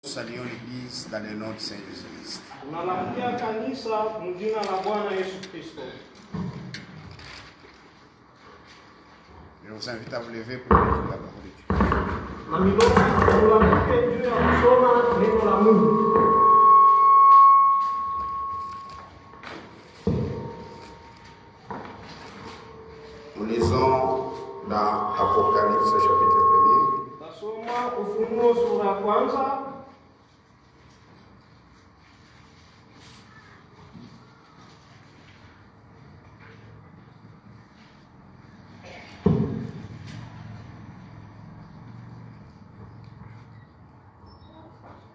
Saluons l'Église dans le nom de Saint Jésus-Christ. Tunalakia kanisa mjina la Bwana Yesu Kristo. Je vous invite à vous lever pour lire la parole de Dieu. Na milonga tunalamke juu ya kusoma neno la Mungu. Nous lisons dans Apocalypse chapitre 1er. Tasoma Ufunuo sura ya kwanza.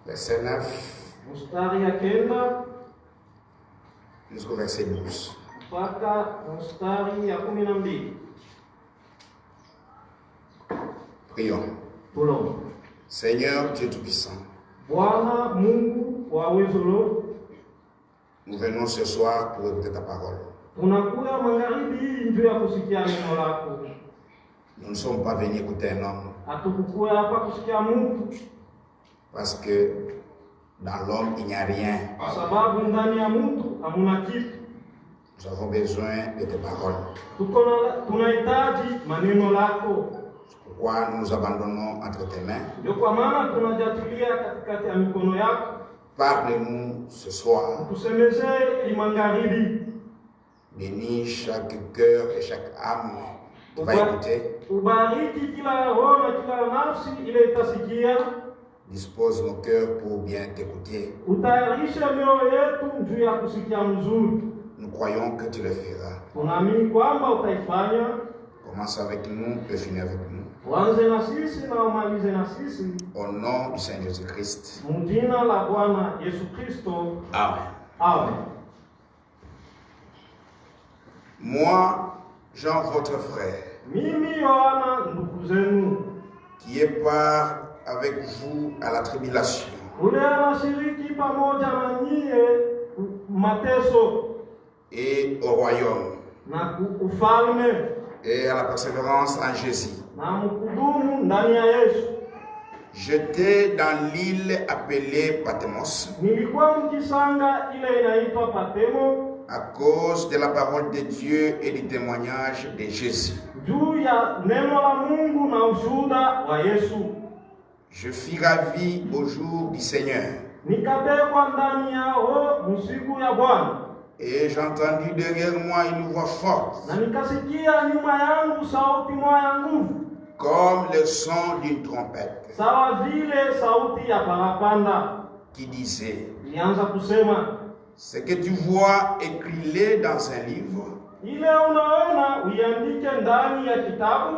Verset 9 Mstari ya kenda jusqu'au verset 12. mpaka mstari ya 12. Prions. Tulombe. Seigneur Dieu Tout-Puissant, Bwana Mungu wa uwezo lote, nous venons ce soir pour écouter ta parole. tunakuja magharibi hii juu ya kusikia neno lako. Nous ne sommes pas venus écouter un homme, Hatukukuja hapa kusikia mtu, parce que dans l'homme il n'y a rien. kwa sababu ndani ya mtu hamuna kitu. Nous avons besoin de tes paroles. Tunahitaji maneno lako. Pourquoi nous nous abandonnons entre tes mains? Ndio kwa maana tunajatilia katikati ya mikono yako. Parle-nous ce soir. Tusemezee magharibi. Bénis chaque cœur et chaque âme qui va écouter. Ubariki kila roho na kila nafsi ile itasikia. Dispose nos cœurs pour bien t'écouter. Utayarishe mioyo yetu juu ya kusikia mzuri. Nous croyons que tu le feras. Tunaamini kwamba utaifanya. Commence avec nous et finis avec nous. Uanze na sisi na umalize na sisi. Au nom du Seigneur Jésus-Christ. Mjina la Bwana Yesu Kristo. Amen. Amen. Moi, Jean, votre frère, Mimi Yohana ndugu zenu, qui est part avec vous à la tribulation ule anashiriki pamoja na nyie mateso et au royaume na ufalme et à la persévérance en Jésus. na mkudumu ndani ya Yesu. J'étais dans l'île appelée Patmos Nilikuwa mkisanga ile inaitwa Patemo à cause de la parole de Dieu et du témoignage de Jésus. juu ya neno la Mungu na ushuhuda wa Yesu. Je fus ravi au jour du Seigneur Nikabebwa ndani yao msiku ya Bwana, et j'entendis derrière moi une voix forte na nikasikia nyuma yangu sauti moja ya nguvu, comme le son d'une trompette sawa vile sauti ya parapanda. qui disait: Ilianza kusema, ce que tu vois écrit dans un livre ile unaona uiandike ndani ya kitabu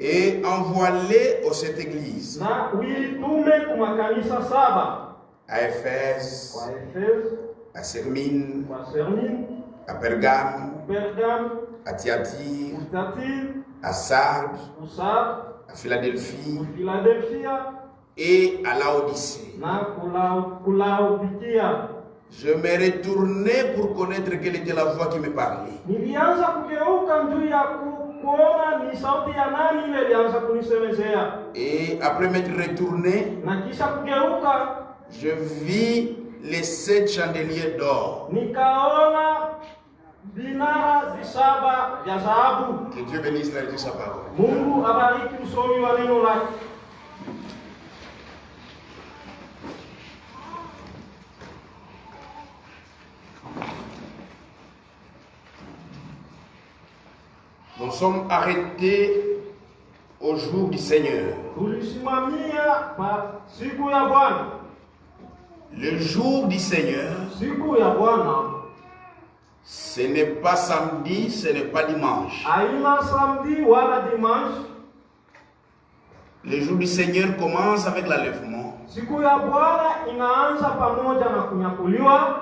et envoie-les aux sept églises, na uitume kwa makanisa saba: à Éphèse, kwa Efeso, à Sermine, kwa Sermine, à Pergame, Pergame, à Thyatire, Thyatire, à Sardes, Sardes, à Philadelphie Philadelphia et à Laodicée. na Laodikia. Je me retournai pour connaître quelle était la voix qui me parlait. Nilianza kugeuka juu ya kuona ni sauti ya nani ile ilianza kunisemezea. Et après m'être retourné, Na kisha kugeuka je vis les 7 chandeliers d'or. nikaona vinara visaba vya dhahabu. Que Dieu bénisse la lecture de sa parole. Mungu abariki usomi wa neno lake. Nous sommes arrêtés au jour du Seigneur. Tulisimamia pa siku ya Bwana. Le jour du Seigneur, Siku ya Bwana ce n'est pas samedi, ce n'est pas dimanche. haina samedi wala dimanche. Le jour du Seigneur commence avec l'enlèvement Siku ya Bwana inaanza pamoja na kunyakuliwa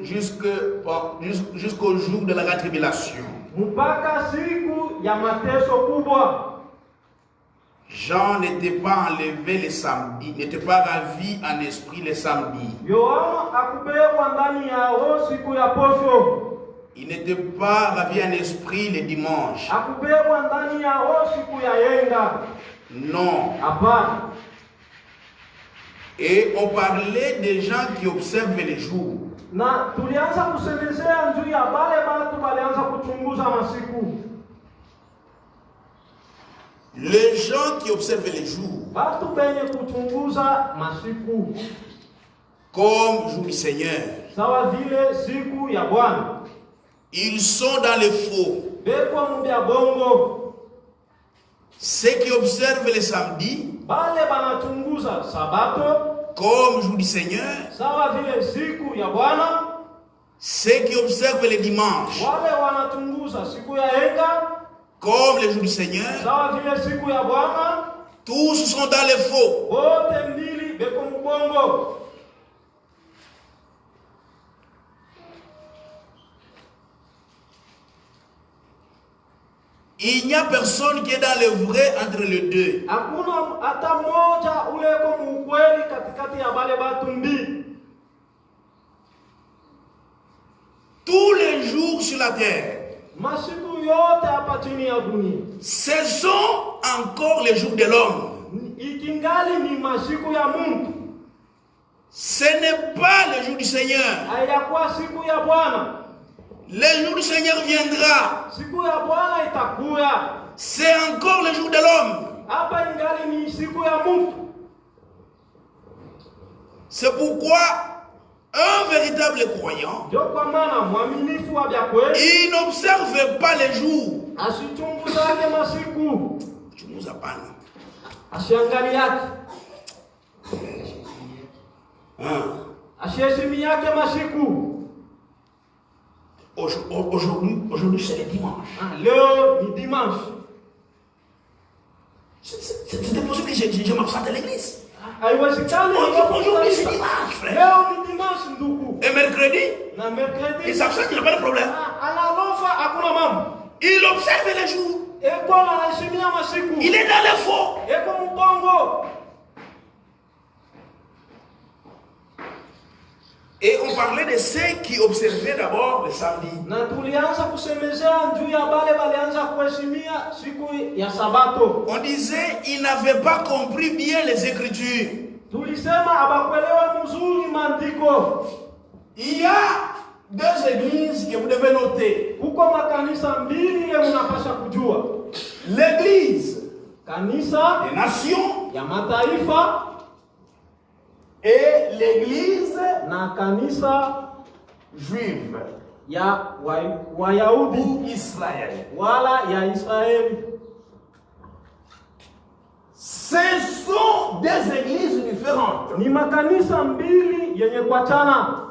jusqu'au jour de la grande tribulation. mpaka siku ya mateso kubwa. Jean n'était pas enlevé le samedi, n'était pas ravi en esprit le samedi. Yohana akubebwa ndani yao siku ya posho. Il n'était pas ravi en esprit le dimanche. Akubebwa ndani yao siku ya yenga. Non. Hapana. Et on parlait des gens qui observent les jours. Na tulianza kusemezea juu ya bale batu walianza kuchunguza masiku. Les gens qui observent les jours. Batu benye kuchunguza masiku. Comme jour du Seigneur. Sawa vile siku ya Bwana. Ils sont dans le faux. Beko mbya bongo. Ceux qui observent les samedis. Bale banachunguza sabato. Comme jour du Seigneur. Sawa vile siku ya Bwana. Ceux qui observent les dimanches. Wale wanachunguza siku ya Henga. Comme les jours du Seigneur. Sawa vile siku ya Bwana. Tous sont dans le faux. Bote mbili beko mbongo. Il n'y a personne qui est dans le vrai entre les deux. Hakuna hata moja uleko mukweli katikati ya bale batu mbili. Tous les jours sur la terre. Masiku yote hapa chini ya dunia. Ce sont encore les jours de l'homme. Ikingali ni masiku ya Mungu. Ce n'est pas le jour du Seigneur. Hayakuwa siku ya Bwana. Le jour du Seigneur viendra. Siku ya Bwana itakuya. C'est encore le jour de l'homme. Hapa ingali ni siku ya Mungu. C'est pourquoi un véritable croyant, Ndio kwa maana mwaminifu wa bya kweli, il n'observe pas les jours. asichunguzake masiku. Chunguza pana. Asiangali yake. Asiheshimi yake masiku. Aujourd'hui c'est le dimanche. Leo ni dimanche. C'était possible que je m'absente à l'église. Haiwezekani Aujourd'hui c'est dimanche, frère. leo ni dimanche ndugu. Et mercredi, Na mercredi il s'absente, il n'y a pas de problème. analofa hakuna mambo. Il observe les jours. Eko anaheshimia masiku. Il est dans le faux. Eko mbongo. Et on parlait de ceux qui observaient d'abord le samedi. Na tulianza kusemezea juu ya bale balianza kuheshimia siku ya Sabato. On disait ils n'avaient pas compris bien les Écritures. Tulisema abakuelewa mzuri maandiko. Il y a deux églises que vous devez noter. Huko makanisa mbili ile mnapaswa kujua. L'église Kanisa des nations ya mataifa et l'église na kanisa juive ya Wayahudi ou Israël. wala ya Israeli. Ce sont deux églises différentes. Ni makanisa mbili yenye kuachana.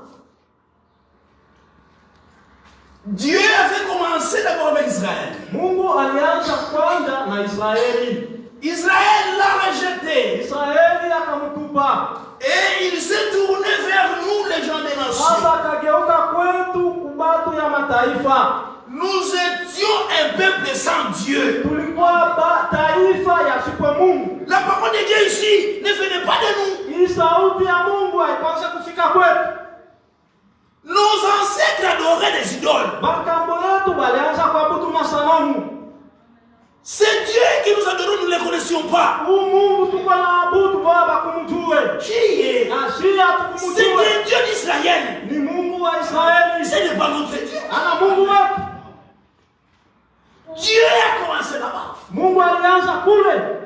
Dieu avait commencé d'abord avec Israël. Mungu alianza kwanza na Israeli. Israël l'a rejeté. Israeli akamtupa. Et il s'est tourné vers nous, les gens des nations. Sasa akageuka kwetu kubatu ya mataifa. Nous étions un peuple sans Dieu. Tulikuwa taifa ya sipo Mungu. La parole de Dieu ici ne venait pas de nous. Hii sauti ya Mungu haipaswi kufika kwetu. Nos ancêtres adoraient des idoles. Makambo yetu walianza kuabudu masanamu. C'est Dieu qui nous a donné, nous ne les connaissions pas. Mungu tuko na abudu baba kumjue. Qui est? Na shia C'est tukumjue. le Dieu d'Israël. Ni Mungu wa Israeli. Ce n'est pas notre Dieu. Ana Mungu wetu. Dieu a commencé là-bas. Mungu alianza kule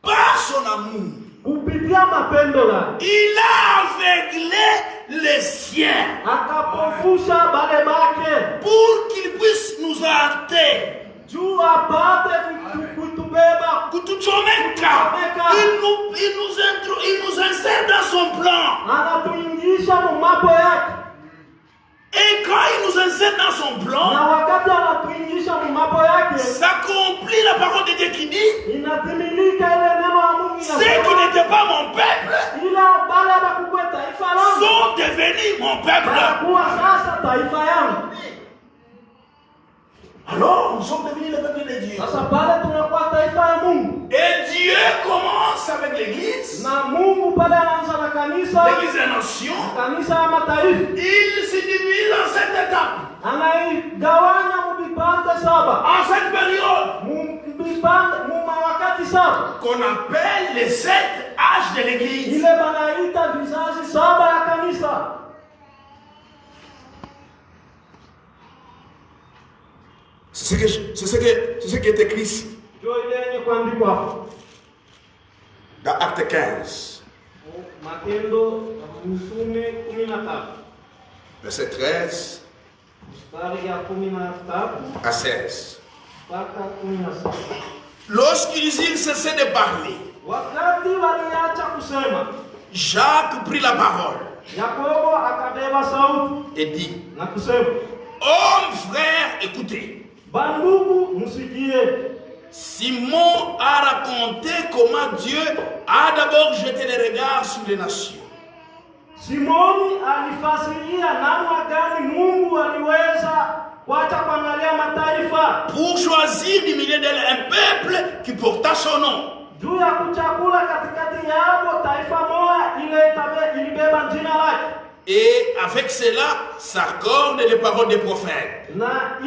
Par son amour. kupitia mapendo yake. Il a aveuglé les siens. Akapofusha bale bake. Pour qu'ils puissent nous hâter. Juu apate kutubeba. Kutuchomeka. Il nous insère dans son plan. Anatuingisha mu mambo yake. Et quand il nous insère dans son plan, Na wakati anatuingisha mu mambo yake, s'accomplit la parole de Dieu qui dit, inatimilika ile neno la Mungu ceux qui n'étaient pas mon peuple ila bale bakubwa taifa langu sont devenus mon peuple. kuwa sasa taifa yangu. Alors, nous sommes devenus le peuple de Dieu. Sasa pale tunakuwa taifa ya Mungu. Et Dieu commence avec l'église, Na Mungu pale anaanza na kanisa, l'église des nations. kanisa ya mataifa. Il se divise en 7 étapes. Anaigawanya mu vipande saba. En cette période, Mu vipande mu mawakati saba. qu'on appelle les 7 âges de l'église. ile banaita vizazi 7 ya kanisa. C'est ce qui est écrit ici. Ndio ile yenye kuandikwa hapo. Dans Acte 15. Matendo ya Mitume 13. Verset 13 Mstari ya 13 à 16. mpaka 17. Lorsqu'ils eurent cessé de parler, Wakati waliacha kusema, Jacques prit la parole Yakobo akabeba sauti et dit, na kusema, hommes, frères, écoutez. bandugu msikie. Simon a raconté comment Dieu a d'abord jeté les regards sur les nations. Simoni alifasiria namna gani Mungu aliweza kuacha kuangalia mataifa Pour choisir du milieu d'elles un peuple qui porta son nom. juu ya kuchagula katikati yao taifa moja ile ilibeba jina lake. Et avec cela s'accordent les paroles des prophètes. Na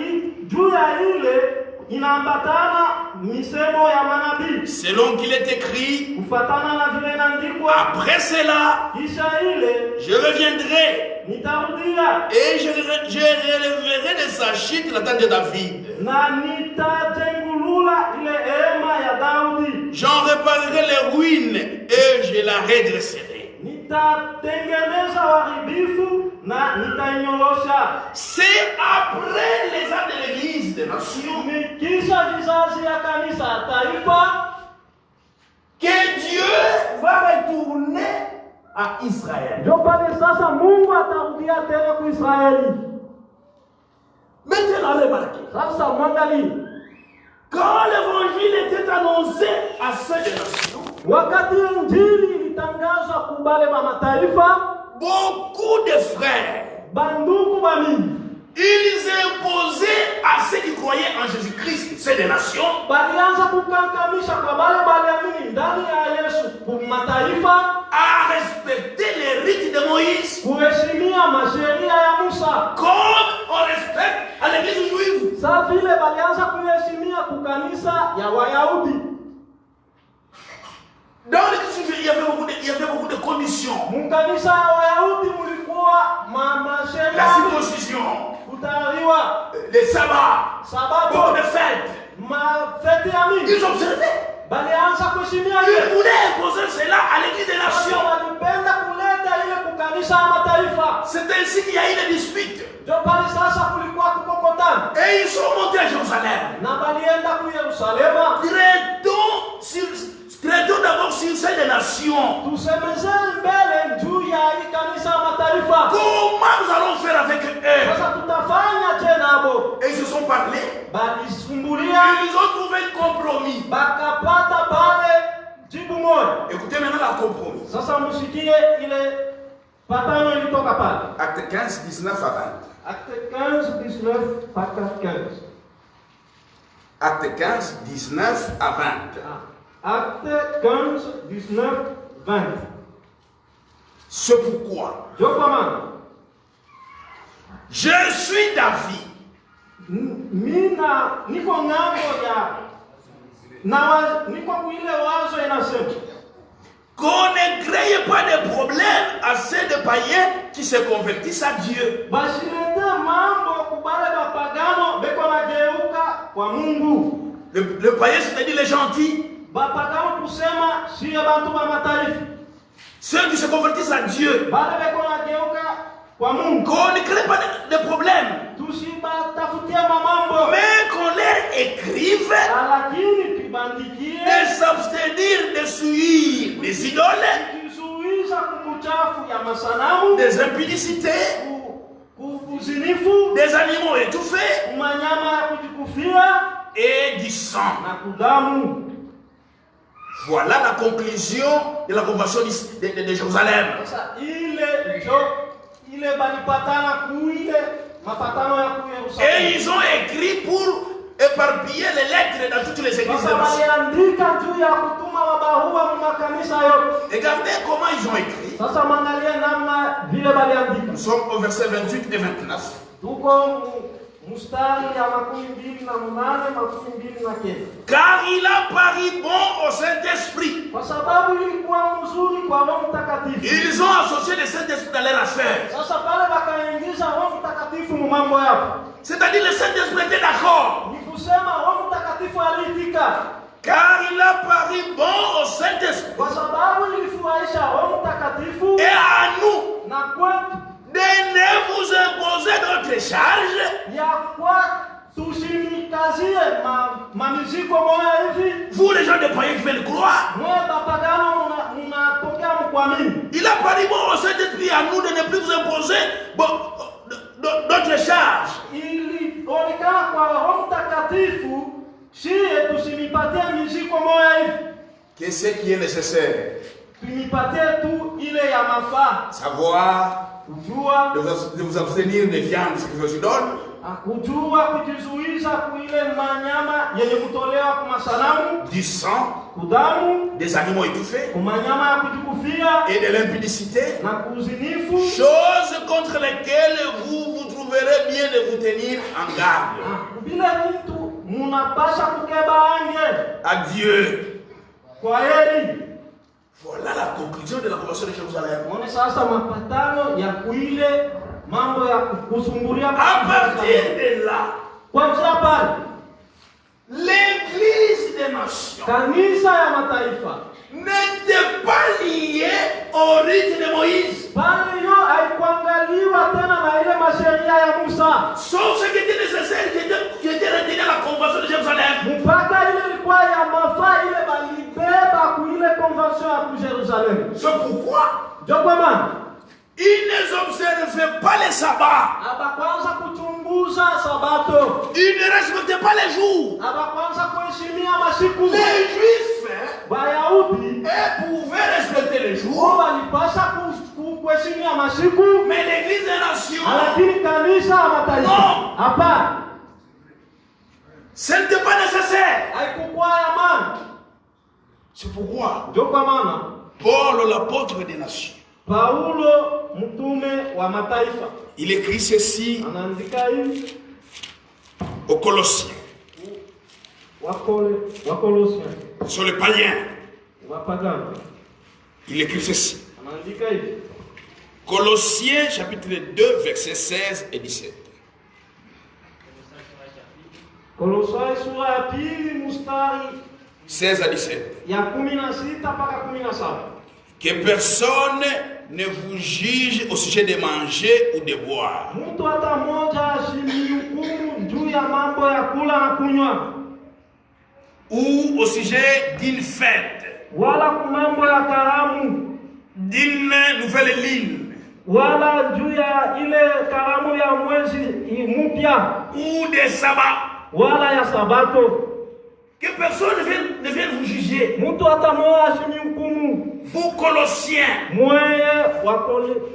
juu ya ile inaambatana misemo ya manabii. Selon qu'il est écrit, Kufatana na vile inaandikwa, après cela, kisha ile je reviendrai nitarudia et je relèverai de sa chute la tente de David. na nitajengulula ile hema ya Daudi. J'en réparerai les ruines et je la redresserai. Nitatengeneza uharibifu na nitainyorosha. C'est après les ans de l'église des nations Ni kisha vizazi ya kanisa ya taifa que Dieu va retourner à Israël. ndio pale sasa Mungu atarudia tena kwa Israeli. Maintenant, remarquez, Sasa mwangalie, quand l'évangile était annoncé à ces nations, wakati injili ilitangazwa kubale ba mataifa, beaucoup de frères, bandugu bamingi ils imposaient à ceux qui croyaient en Jésus-Christ, c'est des nations, balianza kukankamisha kwa bale baliamini ndani ya Yesu kwa mataifa à respecter les rites de Moïse, kuheshimia masheria ya Musa, comme on respecte à l'église juive. sa vile balianza kuheshimia kukanisa ya Wayahudi. Dans l'église juive, il y avait beaucoup de conditions. Mkanisa ya Wayahudi mulikuwa La masheria, circoncision, kutahiriwa, les sabbats, beaucoup sabato, de fêtes. mafeti ya mingi. Ils observaient. Balianza kuheshimia Ils ile. voulaient imposer cela à l'église des Sasa nations. walipenda kuleta ile kukanisa ya mataifa. C'est ainsi qu'il y a eu des disputes. Ndio pale sasa kulikuwa kukokotana. Et ils sont montés à Jérusalem. Na balienda ku Yerusalema. Traitons d'abord sur celle des nations. Tusemezeni mbele juu ya hii kanisa ya mataifa. Comment nous allons faire avec eux? Sasa tutafanya tena hapo. Et ils se sont parlé. Balisumbulia, Ils ont trouvé un compromis. bakapata pale jibu moja. Écoutez maintenant la compromis. Sasa msikie ile patano ilitoka pale. Acte 15, 19 à 20. Acte 15, 19 mpaka 15. Acte 15, 19 à 20. Acte 15, 19, 20. C'est pourquoi Je commande. je suis David. Mina niko ngambo ya niko kuile wazo inasema Qu'on ne crée pas de problème à ceux de païens qui se convertissent à Dieu. basilete mambo kubale bapagano beko nageuka kwa Mungu. Le païen, c'est-à-dire les gentils. Bapagano kusema siye bantu ba mataifa. Ceux qui se convertissent à Dieu. Bale beko nageuka kwa Mungu. Qu'on ne crée pas de problème. Tusibatafutie mamambo. Mais qu'on leur écrive Lakini tubandikie de s'abstenir de suivre des idoles, kizuiza kumuchafu ya masanamu, des impudicités, kuzinifu, des animaux étouffés kumanyama ya kujikufia et du sang. na kudamu. Voilà la conclusion de la convention de Jérusalem. Sasa ile balipatana kuile mapatano ya ku Yerusalemu. Et ils ont écrit pour éparpiller les lettres dans toutes les églises. Sasa waliandika juu ya kutuma mabarua makanisa yote. Regardez comment ils ont écrit. Sasa mwangalie namna vile baliandika. Nous sommes au verset 28 et 29. Tuko mstari ya 28-29. Car il a paru bon au Saint-Esprit. Kwa sababu ilikuwa mzuri kwa Roho Mtakatifu. Ils ont associé le Saint-Esprit dans leur affaire. Sasa pale wakaingiza Roho Mtakatifu mu mambo yao. C'est-à-dire le Saint-Esprit était d'accord. Ni kusema Roho Mtakatifu aliitika. Car il a paru bon au Saint-Esprit. Kwa sababu ilifurahisha Roho Mtakatifu. Et à nous Na kwetu de ne vous imposer d'autres charges. ya kwa tusinikazie mamiziko moya hivi. Vous les gens de païens qui veulent croire. Mwe bapagano mnapokea mkuamini. Il a paru bon au Saint-Esprit à nous de ne plus vous imposer d'autres charges. Ilionekana kwa Roho Mtakatifu siye tusinipatie miziko moya hivi. Qu'est-ce qui est nécessaire? Tunipatie tu ile ya mafaa. Savoir Kujua de vous abstenir des viandes que je vous donne. Kujua kujizuiza kuile manyama yenye kutolewa kwa masanamu. Du sang. Kudamu. Des animaux étouffés. Kumanyama ya kujikufia. Et de l'impudicité. Na kuzinifu. Choses contre lesquelles vous trouverez bien de vous tenir en garde. Bila kitu munapasha kukeba ange. Adieu. Kwa heri. Voilà la conclusion de la conversion de Jérusalem. Mwone sasa mapatano ya kuile mambo ya kusumbulia. À partir de là, kwanza pale l'église des nations kanisa ya mataifa n'était pas liée au rite de Moïse. Bali yo haikuangaliwa tena na ile masheria ya Musa. Sauf ce qui était nécessaire, qui était retenu à la convention de Jérusalem. Mpaka ile ilikuwa ya mafaa ile balibeba kuile convention ya Jerusalem. C'est pourquoi ils n'observaient pas les sabbats. Abakwanza kuchunguza sabato. Ils ne respectaient pas les jours. Abakwanza kuheshimia masiku. Les Juifs Wayahudi pouvaient respecter les jours. Walipasha kuheshimia masiku. Mais l'église des nations, lakini kanisa ya mataifa hapana. Ce n'était pas nécessaire. Haikuwa ya maana. C'est pourquoi Paul l'apôtre des nations, Paulo mtume wa mataifa, il écrit ceci anaandika hivi aux Colossiens. Wakolosien Sur les païens, wapagano, il écrit ceci. anaandika hivi Colossiens chapitre 2 versets 16 et 17. Kolosai sura ya pili mstari 16 à 17. ya 16 mpaka 17. Que personne ne vous juge au sujet de manger ou de boire. Mtu hata mmoja asinihukumu juu ya mambo ya kula na kunywa. Ou au sujet d'une fête. Wala mambo ya karamu. D'une nouvelle lune. Wala juu ya ile karamu ya mwezi mpya. Ou des sabbats. Wala ya sabato. Que personne ne vienne vous juger. Mtu hata mmoja asinihukumu. Vous Colossiens. Mweye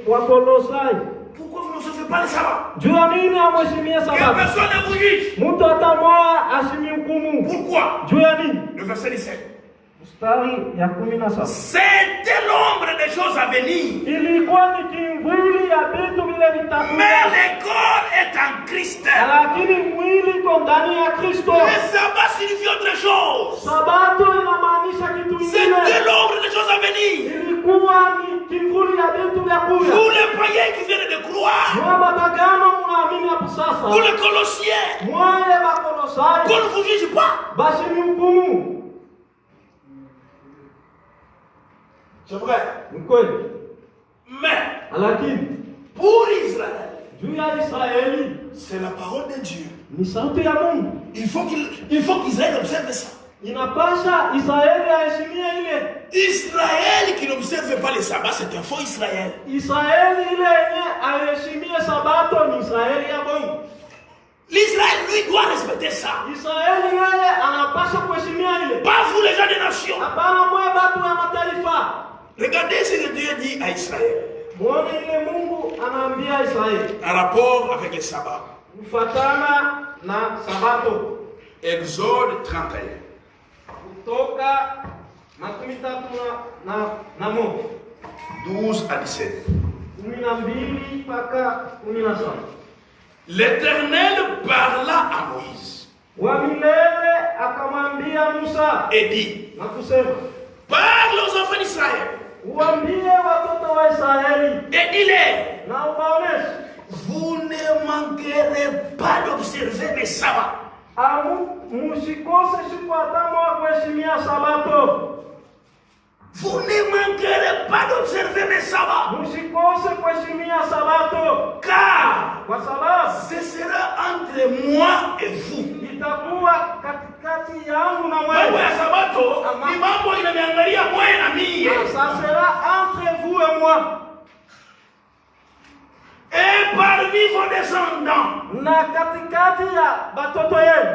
wa Kolosai. Pourquoi vous ne recevez pas le sabbat? Juu ya nini hamheshimie Que sabato? personne ne vous juge. Mtu hata mmoja asinihukumu. Pourquoi? Juu ya nini? Le verset 17. Mstari ya 17. C'était l'ombre des choses à venir. Ilikuwa ni kimvuli ya vitu vile vitakuja. Mais le corps est en Christ. Lakini mwili iko ndani ya Kristo. Le sabbat signifie autre chose. Sabato inamaanisha kitu kingine. C'était l'ombre des choses à venir. Ilikuwa ni kimvuli ya vitu vya kuja. Vous les païens qui viennent de croire. Mwa bagano mnaamini hapo sasa. Vous les Colossiens. Mwale wa Kolosai. Qu'on ne vous juge pas. Basi ni hukumu. C'est vrai. Mais pour Israël, c'est la parole de Dieu. Il faut qu'Israël observe ça. Israël qui n'observe pas les sabbats, c'est un faux Israël. L'Israël, lui, doit respecter ça. Pas vous les gens des nations. Regardez ce que Dieu dit à Israël. En rapport avec les sabbats. Exode 31. 12 à 17. L'Éternel parla à Moïse wa milele akamwambia Musa et dit, na kusema, parle aux enfants d'Israël uambie watoto wa Israeli et dis-les, na uwaoneshe, vous ne manquerez pas d'observer mes sabbats. musikose siku hata moja kuheshimia Sabato. Vous ne manquerez pas d'observer mes sabbats. Musikose kuheshimia Sabato, Car kwa sababu ce sera entre moi et vous. itakuwa katikati yangu na Mambo wewe. ya Sabato ni mambo inaniangalia mwe na mie. Ça sera entre vous et moi. Et parmi vos descendants, Na katikati ya batoto yenu,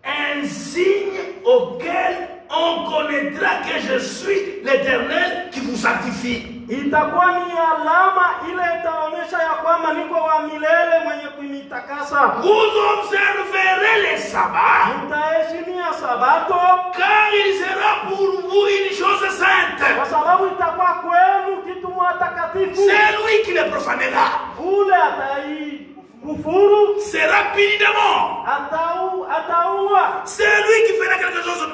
un signe auquel on connaîtra que je suis l'Éternel qui vous sanctifie. itakuwa ni alama ile itaonyesha ya kwamba niko wa milele mwenye kunitakasa. Vous observerez les sabbats, Mtaheshimia Sabato, car il sera pour vous une chose sainte. kwa sababu itakuwa kwenu kitu mwatakatifu. C'est lui qui le profanera. Ule ataikufuru, Sera puni de mort. ataua. C'est lui qui fera quelque chose,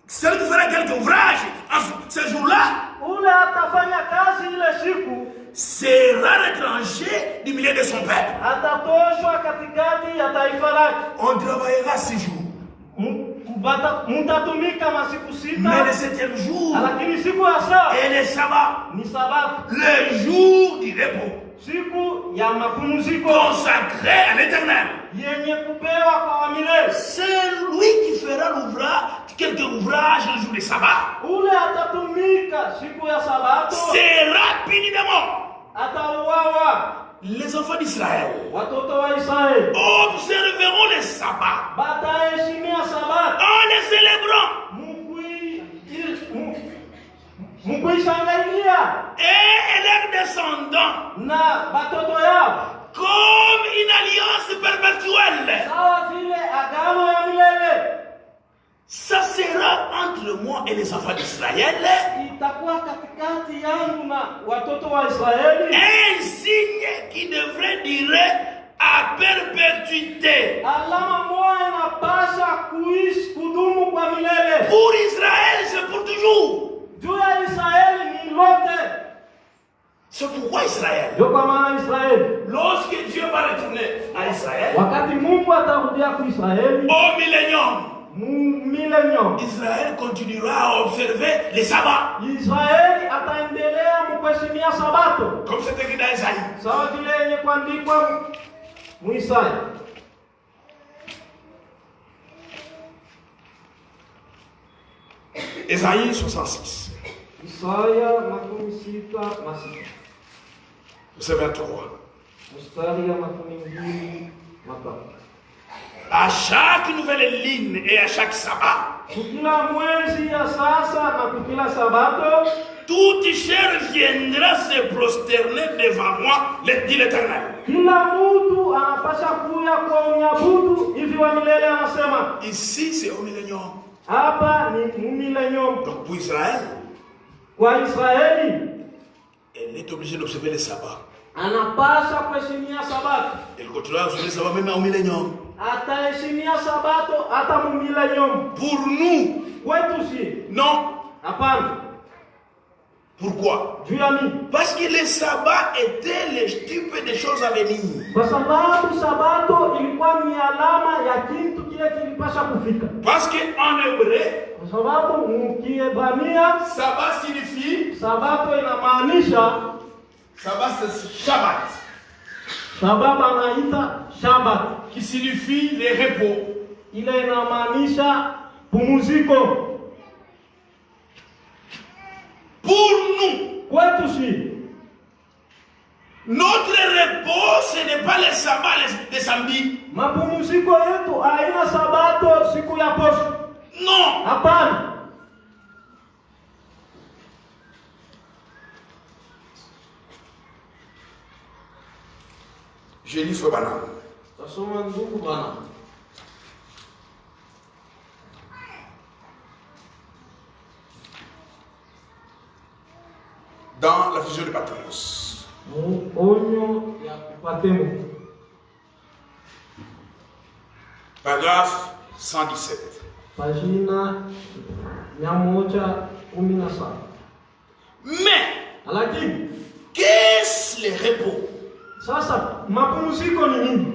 celui qui fera quelque ouvrage en ce jour-là Ule atafanya kazi ile siku, sera retranché du milieu de son peuple. atatoshwa katikati ya taifa lake. On travaillera 6 jours. Mutatumika masiku Mais le sita, 7e jour lakini siku ya saba est le sabbat, ni Sabato, le jour du repos, siku ya mapumziko consacré à l'Éternel. yenye kupewa kwa wamilele. C'est lui qui fera l'ouvrage, quelques ouvrages le jour du sabbat. Ule atatumika siku ya Sabato, Sera puni de mort. atauawa. Les enfants d'Israël Watoto wa Israeli observeront les sabbats bataheshimia Sabato en les célébrant mukuishangailia et leurs descendants na batoto yao comme une alliance perpétuelle. sawa vile agano ya milele. Ça sera entre moi et les enfants d'Israël Itakuwa katikati yangu na watoto wa Israeli un signe qui devrait durer à perpétuité. alama moja inapasha kuishi kudumu kwa milele. Pour Israël, c'est pour toujours. Juu ya Israeli ni lote. C'est pourquoi Israël, Ndio kwa maana Israeli, lorsque Dieu va retourner à Israël, wakati Mungu atarudia kwa Israeli au millénium, millennium, Israël continuera à observer les sabbats. Israeli ataendelea kuheshimia Sabato Comme c'est écrit dans Isaïe. sawa vile yenye kuandikwa Muisaya. Isaïe 66. Isaya 66 Verset 23. mstari ya 23. À chaque nouvelle ligne et à chaque sabbat, Kukila mwezi ya sasa na kukila Sabato, toute chair viendra se prosterner devant moi, dit l'Éternel. kila mtu anapasha kuya kwa unyabudu. Hivi wa milele anasema Ici, c'est au millénium. hapa ni millennium. Donc pour Israël, Kwa Israeli elle est obligée d'observer les sabbats. anapasha kuheshimia Sabato, Elle continuera à observer les sabbats même au millénium. ataheshimia Sabato hata mu millennium. Pour nous, Kwetu si non. hapana. Pourquoi? Juu ya nini? Parce que les sabbats étaient les types des choses à venir. Kwa sababu Sabato ilikuwa ni alama ya kitu kile kilipasha kufika. Parce qu'en hébreu, Kwa sababu mkiebrania sabbat signifie, Sabato inamaanisha sabbat c'est Shabbat, sababu anaita Shabbat, qui signifie le repos. ile inamaanisha pumziko. Pour nous, Kwetu si notre repos, ce n'est pas le sabbat de samedi. mapumziko yetu haina Sabato siku ya posho. Non. Hapana. Je lis Frère Branham. Tasoma ndugu bana. Dans la fusion de Patmos. Onyo ya kupatemo. Paragraphe 117. Pagina 117. Mais, Lakini qu'est-ce le repos? sasa mapumziko ni nini?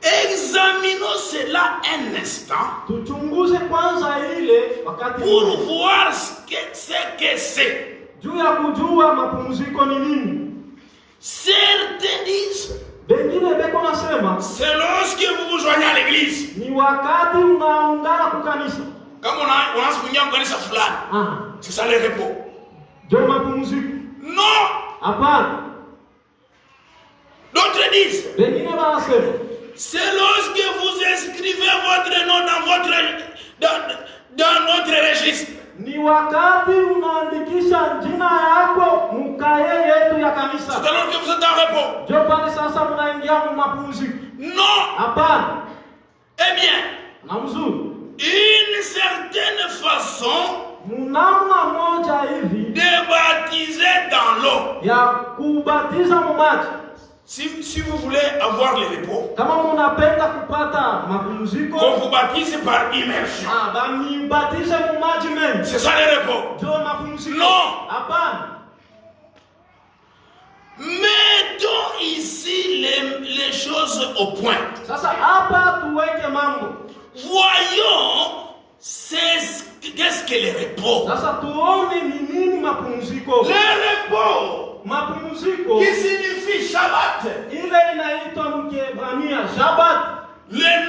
Examinons cela un instant Tuchunguze kwanza ile wakati pour voir ce que c'est. juu ya kujua mapumziko ni nini. Certains disent, Bengine beko nasema c'est lorsque vous vous joignez à l'église. ni wakati unaungana kukanisa. Comme on a souligné en kanisa fulani. C'est ça le repos. Ndio mapumziko. Non. Hapana. D'autres disent, Bengine wanasema c'est lorsque vous inscrivez votre nom dans notre registre. ni wakati unaandikisha jina yako mkaye yetu ya kanisa. C'est alors que vous êtes en repos. Ndio pale sasa mnaingia mapumziko. Non. Hapana. Eh bien, Na mzuri. une certaine façon Mnamna moja hivi de baptiser dans l'eau. ya kubatiza mumaji. Si vous voulez avoir le repos, Kama mnapenda kupata mapumziko, qu'on vous baptise par immersion. bani batize mumaji mengi. C'est ça le repos. Ndio mapumziko. Non. Hapana. Mettons ici les choses au point. Sasa hapa tuweke mambo. Voyons qu'est-ce que le repos. Sasa tuone ni nini mapumziko. Le repos Mapumziko qui signifie Shabbat. ile inaitwa mkiebrania Shabbat. Le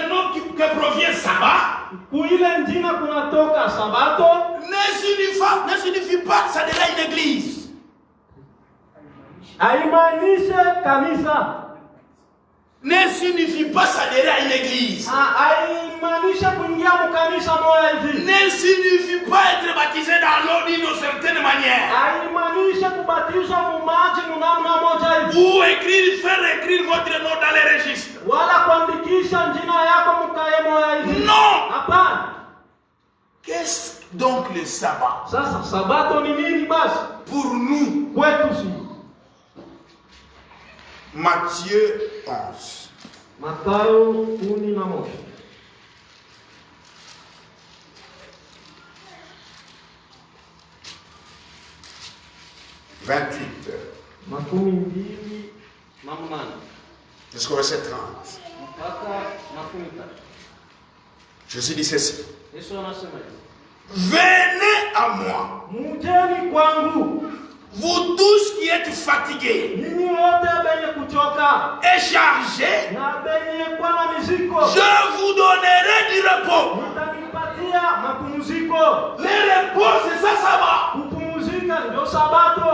nom que provient Sabbat Kuile njina kunatoka Sabato. ne signifie pas ça de là une église. Haimaanishe kanisa. Ne signifie pas ça de là une église. Haimaanishe kuingia mkanisa moja hivi. Ne signifie pas être baptisé dans l'eau d'une certaine manière. Haimaanishe kubatizwa mumaji munamna moja hivi. Ou faire écrire votre nom dans les registres. Wala kuandikisha njina yako mkaye moja hivi. Non. Hapana. Qu'est-ce donc le sabbat? Sasa Sabato ni nini basi? Pour nous, Kwetu si. Matthieu 11. Mathayo 11. Makumi mbili na mnane. Jusqu'au verset 30. Mpaka makumi tatu. Jésus dit ceci. Yesu anasema hivi. Venez à moi, Mujeni kwangu. vous tous qui êtes fatigués Ninyi wote benye kuchoka et chargés, na benye kwa na mizigo. je vous donnerai du repos. Nitanipatia mapumziko. Le repos, c'est ça, sabbat. Kupumzika ndio Sabato.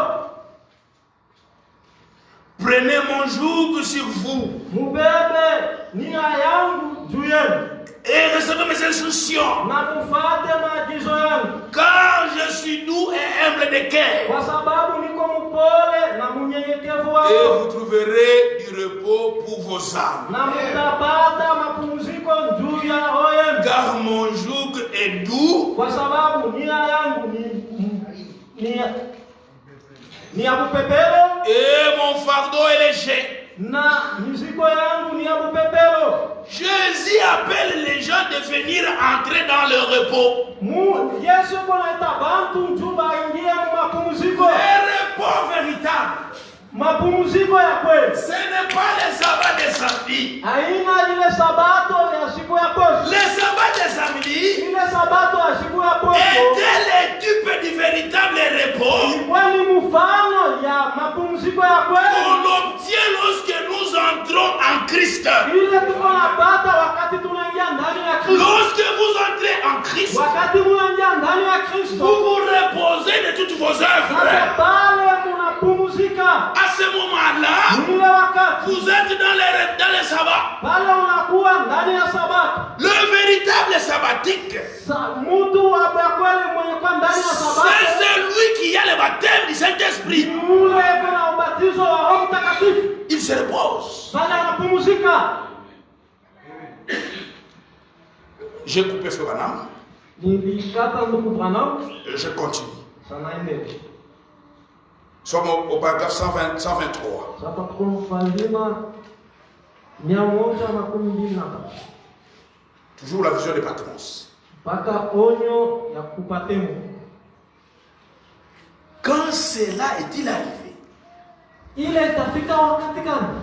Prenez mon joug sur vous Mubebe nia yangu juu yenu. et recevez mes instructions, Na mufate maagizo yangu. car je suis doux et humble de cœur. Kwa sababu niko mpole na mnyenyekevu Et wao. vous trouverez du repos pour vos âmes. Na mtapata mapumziko juu ya roho yenu. Car mon joug est doux Kwa sababu nia yangu ni ya kupepelo et mon fardeau est léger. na mizigo yangu ni ya kupepelo. Jésus appelle les gens de venir entrer dans le repos. Yesu konaita bantu juu baingie mu mapumziko. Le repos véritable, Mapumziko ya kweli. ce n'est pas le sabbat de samedi. Haina ile Sabato ya siku ya posho. Le sabbat de samedi Ile Sabato ya siku ya posho était le type du véritable repos ilikuwa ni mfano ya mapumziko ya kweli. qu'on obtient lorsque nous entrons en Christ. Ile tuko napata wakati tunaingia ndani ya Kristo. Lorsque vous entrez en Christ, Wakati munaingia ndani ya Kristo. vous vous reposez de toutes vos Sasa œuvres. pale munapumzika. À ce moment-là, Ile wakati vous êtes dans le sabbat. pale unakuwa ndani ya Sabato. Le véritable sabbatique, Mtu wa kweli mwenye kwa ndani ya c'est Sabato. celui qui a le baptême du Saint-Esprit. Yule kuna ubatizo wa Roho Mtakatifu. Il se repose. Pale anapumzika. J'ai coupé Frère Branham. Nilikata ndugu Branham. Je continue. Sana ende. sommes au paragraphe 123. Sasa tuko falima 123. Toujours la vision de Patmos. Mpaka onyo ya kupatemo. Quand cela est-il arrivé? Ile itafika wakati gani?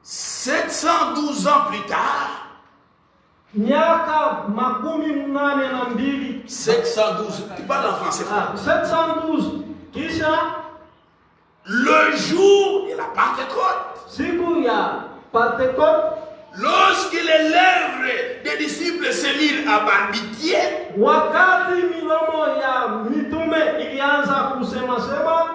712 ans plus tard. Miaka 82. 712. Tu parles en français. 712. Kisha Le jour de la Pentecôte. siku ya Pentecote, Lorsque les lèvres des disciples se mirent à banditier, wakati milomo ya mitume ilianza kusema sema,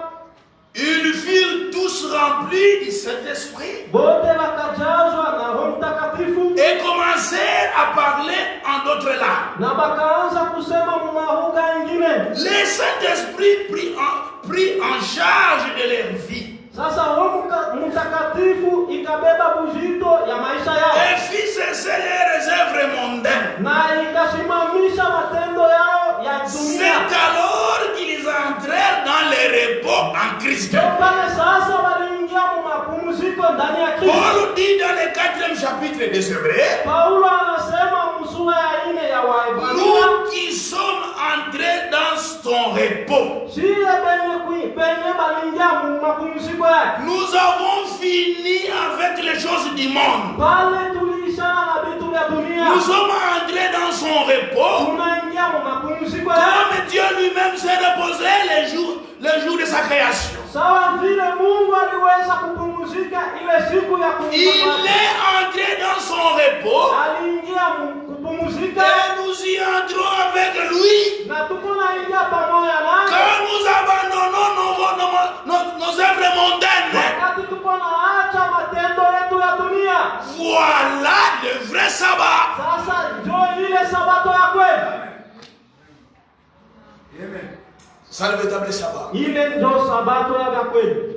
ils furent tous remplis du Saint-Esprit bote wakajazwa na Roho Mtakatifu et commencèrent à parler en d'autres langues. na bakaanza kusema mlugha nyingine. Le Saint-Esprit prit en charge de leur vie Sasa Roho Mtakatifu ikabeba bujito ya maisha yao et fit cesser leurs œuvres mondaines. na ikasimamisha matendo yao ya C'est dunia. alors qu'ils entrèrent dans le repos en Christ. Ndio pale sasa waliingia mu mapumziko ndani ya Kristo. Paul dit dans le 4e chapitre des Hébreux, Paulo anasema msura ya 4 ya Waebrania, nous qui sommes entrés dans ton repos, shie benye balingia mu mapumziko yake. nous avons fini avec les choses du monde. Pale tulishana na vitu vya dunia. Nous sommes entrés dans son repos, Tunaingia mu mapumziko yake. comme Dieu lui-même s'est reposé le jour de sa création. Sawa vile Mungu aliweza kupumzika ile siku ya Il kuumba. est entré dans son repos Aliingia kupumzika et nous y entrons avec lui. na tuko naingia pamoja naye. Quand nous abandonnons nos œuvres mondaines, Wakati tuko naacha matendo yetu ya dunia. voilà le vrai sabbat. Sasa ndio ile sabato ya kweli. C'est le véritable sabbat. Ile ndio sabato ya kweli.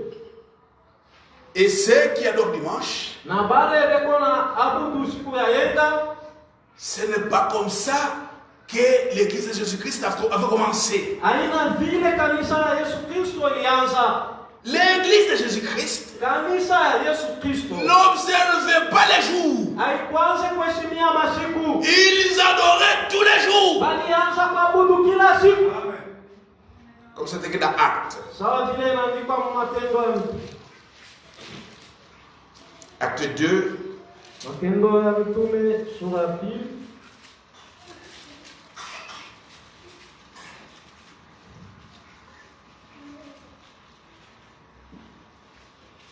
Et ceux qui adorent dimanche, Na baada ya kuona abudu siku ya yenga, ce n'est pas comme ça que l'église de Jésus-Christ avait commencé. aina vile kanisa la Yesu Kristo ilianza. L'église de Jésus-Christ Kanisa ya Yesu Kristo n'observait pas les jours. haikuanza kuheshimia masiku. Ils adoraient tous les jours. Balianza kuabudu kila siku. Comme c'était écrit dans Actes. Sawa vile inaandikwa mu Matendo ya Acte 2, Matendo ya Mitume sura ya 2.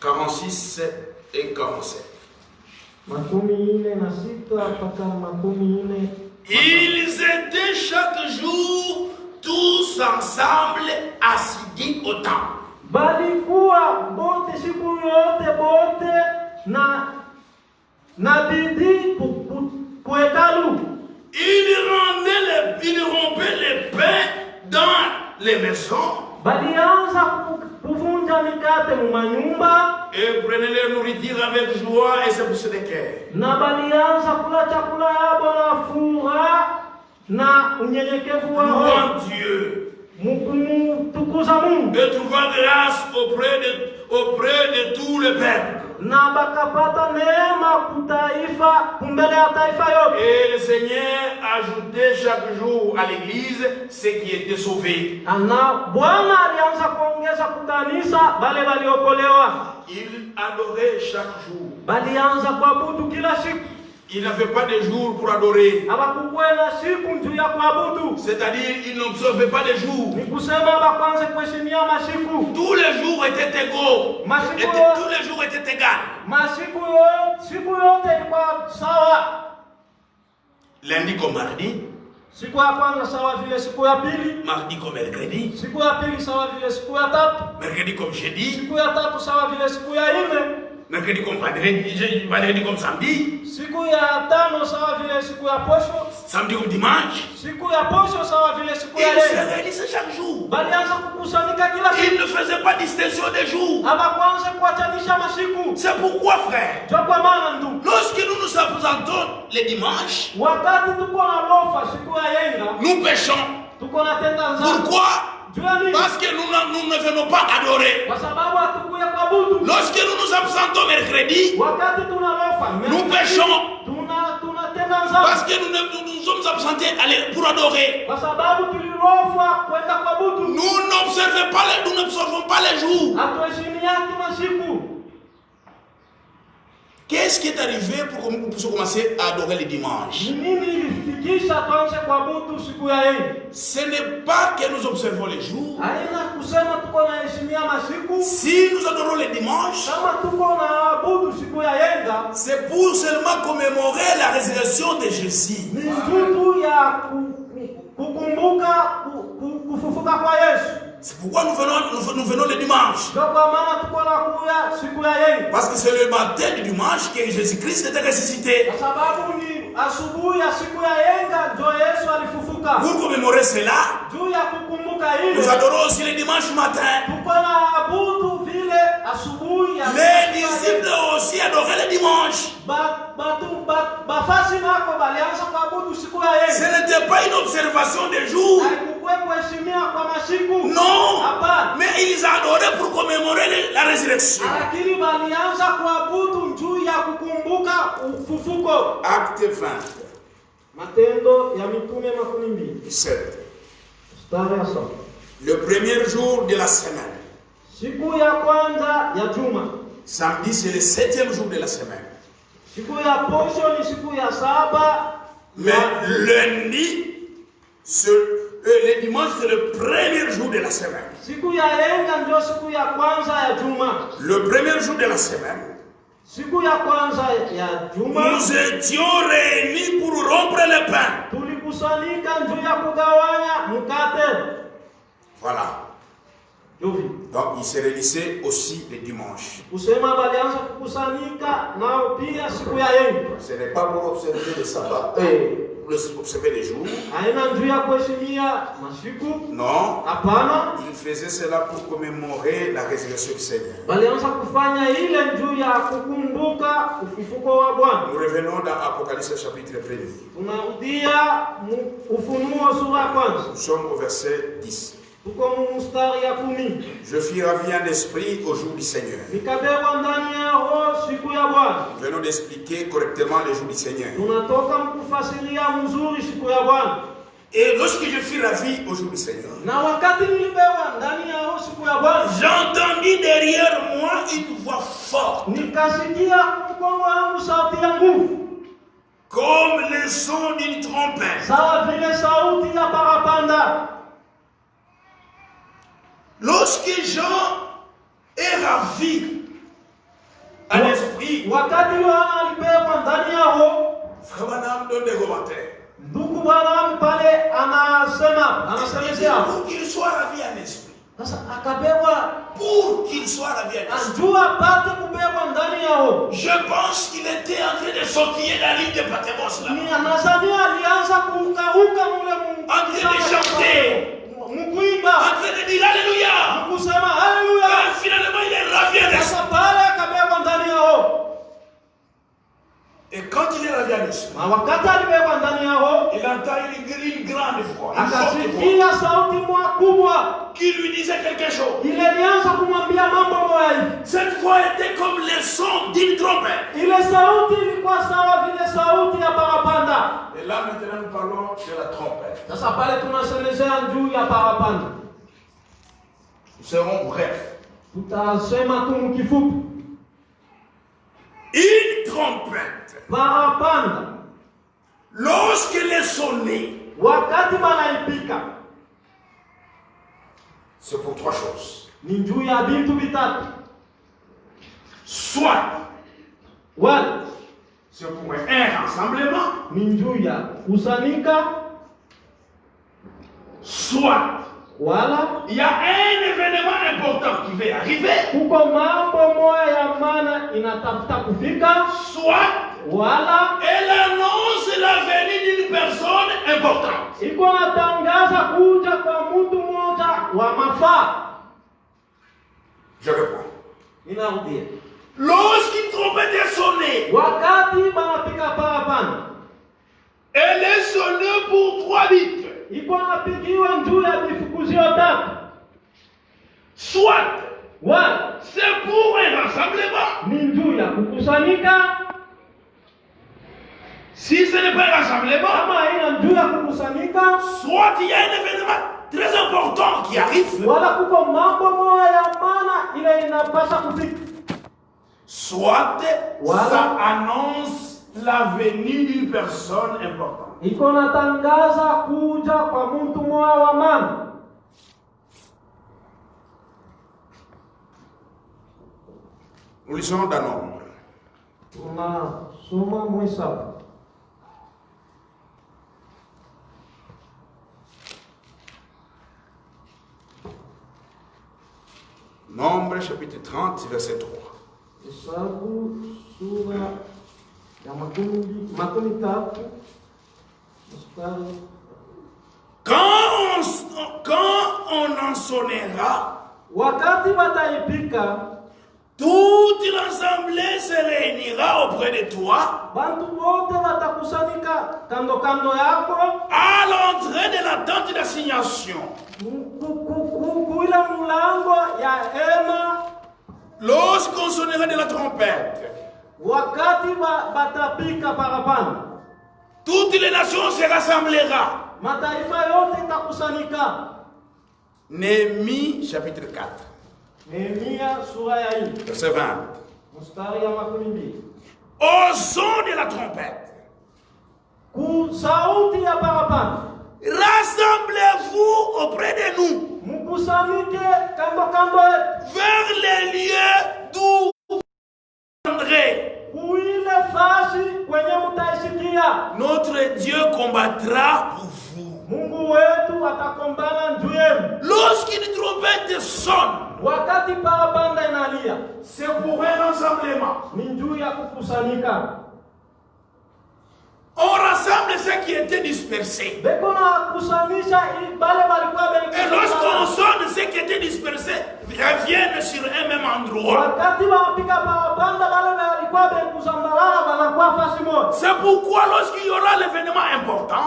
« 46 et 47. Makumi 4 mpaka makumi 4. Ils étaient chaque jour tous ensemble assidus au temple. Balikuwa bote siku yote bote na bidii kuhekalu. Ils rompaient les pains dans les maisons Balianza kuvunja mikate mu manyumba et prenaient leur nourriture avec joie et s'ébroussaient les cœurs. na balianza kula chakula yabo na furaha na unyenyekevu wa roho, Louant Dieu mkumtukuza Mungu, et trouvant grâce auprès de tout le peuple. na bakapata neema kutaifa kumbele ya taifa yote. Et le Seigneur ajoutait chaque jour à l'église ceux qui étaient sauvés. Na Bwana alianza kuongeza kukanisa bale baliokolewa. Ils adoraient chaque jour. Balianza kuabudu kila siku. Ils n'avaient pas de jour pour adorer. Habakukuwa na siku juu ya kuabudu. C'est-à-dire, ils n'observaient pas de jours. Ni kusema bakwanze kuheshimia masiku. Tous les jours étaient égaux. Tous les jours étaient égaux. Masiku yote, siku yote ilikuwa sawa. Lundi comme mardi. Siku ya kwanza sawa vile siku ya pili. Mardi comme mercredi. Siku ya pili sawa vile siku ya tatu. Mercredi comme jeudi. Siku ya tatu sawa vile siku ya nne. Mercredi comme vendredi comme samedi. Siku ya tano sawa vile siku ya posho. Samedi comme dimanche. Siku ya posho sawa vile siku ya Ils leo. se réunissaient chaque jour. Balianza kukusanyika kila Ils siku. ne faisaient pas distinction des jours. Abakwanze kuachanisha masiku. C'est pourquoi, frère, Jua kwa maana ndugu, lorsque nous nous présentons les dimanches, wakati tuko na lofa siku ya yenga, nous péchons. tuko na tenda nzuri. Pourquoi? Parce que nous ne venons pas adorer. Lorsque nous nous absentons mercredi, nous péchons. Parce que nous sommes absentés pour adorer. Nous n'observons pas les jours. Qu'est-ce qui est arrivé pour que nous puissions commencer à adorer les dimanches? Ce n'est pas que nous observons les jours. Si nous adorons les dimanches, c'est pour seulement commémorer la résurrection de Jésus. C'est pourquoi nous venons le dimanche. Parce que c'est le matin du dimanche que Jésus-Christ était ressuscité. Pour commémorer cela, nous adorons aussi le dimanche matin. Les disciples ont aussi adoré le dimanche. Ce n'était pas une observation des jours. Non, mais ils adoraient pour commémorer la résurrection. Acte 20. 17. Le premier jour de la semaine. Samedi, c'est le 7e jour de la semaine. Mais lundi, le dimanche, c'est le premier jour de la semaine. Le premier jour de la semaine, nous étions réunis pour rompre le pain. Voilà. Donc, il se réunissait aussi le dimanche. Ce n'est pas pour observer le sabbat, pour observer les jours. Non. Il faisait cela pour commémorer la résurrection du Seigneur. Nous revenons dans Apocalypse chapitre 1. Nous sommes au verset 10. Je fus ravi en esprit au jour du Seigneur. Venons d'expliquer correctement les jours du Seigneur. Et lorsque je fus ravi au jour du Seigneur, j'entendis derrière moi une voix forte, comme le son d'une trompette. Lorsque Jean est ravi à l'esprit, Frère donne des commentaires. Pour qu'il soit ravi à l'esprit. Pour qu'il soit ravi à l'esprit. Je pense qu'il était en train de sortir la ligne de Patmos là. En train de chanter. En train de dire Alléluia. Finalement, il est ravi à l'esprit. Et quand il est ravi à l'esprit, il entend une grande voix, une forte voix, qui lui disait quelque chose. Cette voix était comme le son d'une trompette. Et là maintenant nous parlons de la trompette. Nous serons brefs. Une trompette, lorsqu'elle est sonnée, c'est pour trois choses. Soit c'est pour un rassemblement, soit il y a un événement important qui va arriver, soit elle annonce la venue d'une personne importante. Je réponds. Lorsqu'une trompette est sonnée, elle est sonnée pour 3 buts. C'est pour un rassemblement. Si ce n'est pas un rassemblement, soit il y a un événement très important qui arrive, soit ça annonce la venue d'une personne importante. Nous lisons d'un nombre. Nombre chapitre 30, verset 3. Quand on en sonnera, toute l'assemblée se réunira auprès de toi à l'entrée de la tente d'assignation. Lorsqu'on sonnera de la trompette, toutes les nations se rassemblera. Néhémie chapitre 4. Verset 20. Au son de la trompette, rassemblez-vous auprès de nous vers les lieux d'où vous viendrez. Notre Dieu combattra pour vous. Lorsqu'une trompette sonne, c'est pour un rassemblement. On rassemble ceux qui étaient dispersés. Et lorsqu'on sonne, ceux qui étaient dispersés reviennent sur un même endroit. C'est pourquoi lorsqu'il y aura l'événement important,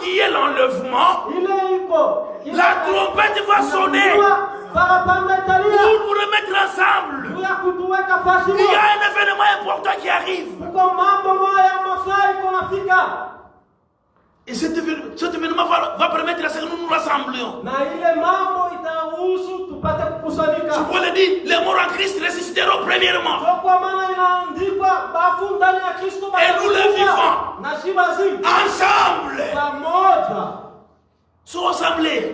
qui est l'enlèvement, la trompette va sonner pour nous remettre ensemble. Il y a un événement important qui arrive. Et cet événement va permettre à ce que nous nous rassemblions. Je pourrais le dire, les morts en Christ résisteront premièrement. Et nous les vivons ensemble. Sont assemblés.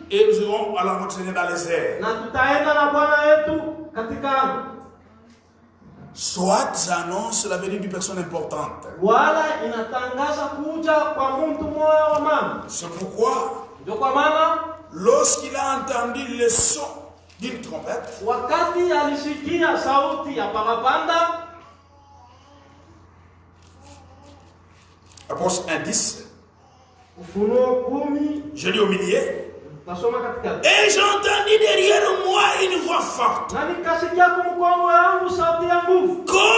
Et nous irons à la notre Seigneur dans les airs. Soit j'annonce la venue d'une personne importante. C'est pourquoi, lorsqu'il a entendu le son d'une trompette, Apôtre 1:10, je lis au milieu. Et j'entendis derrière moi une voix forte, comme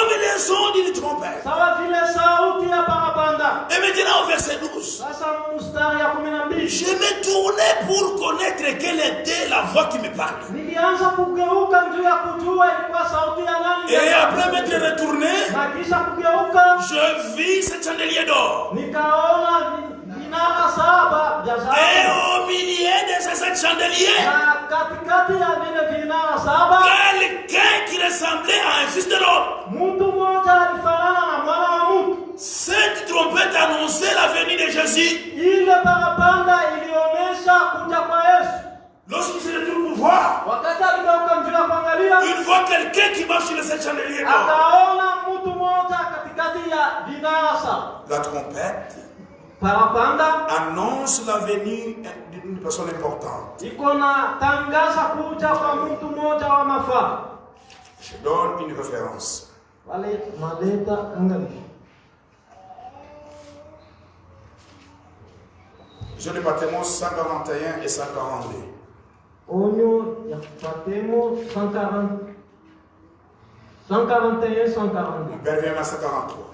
le son d'une trompette. Et maintenant au verset 12, je me tournais pour connaître quelle était la voix qui me parlait. Et après m'être retourné, je vis ce chandelier d'or. Et au milieu de ces chandeliers, quelqu'un qui ressemblait à un fils de l'homme. Cette trompette annonçait la venue de Jésus. Lorsqu'il se retourne pour voir, il voit quelqu'un qui marche sur ce chandelier d'or. La trompette annonce la venue d'une personne importante. Je donne une référence. Je le Patmos 141 et 142. On perd même à 143.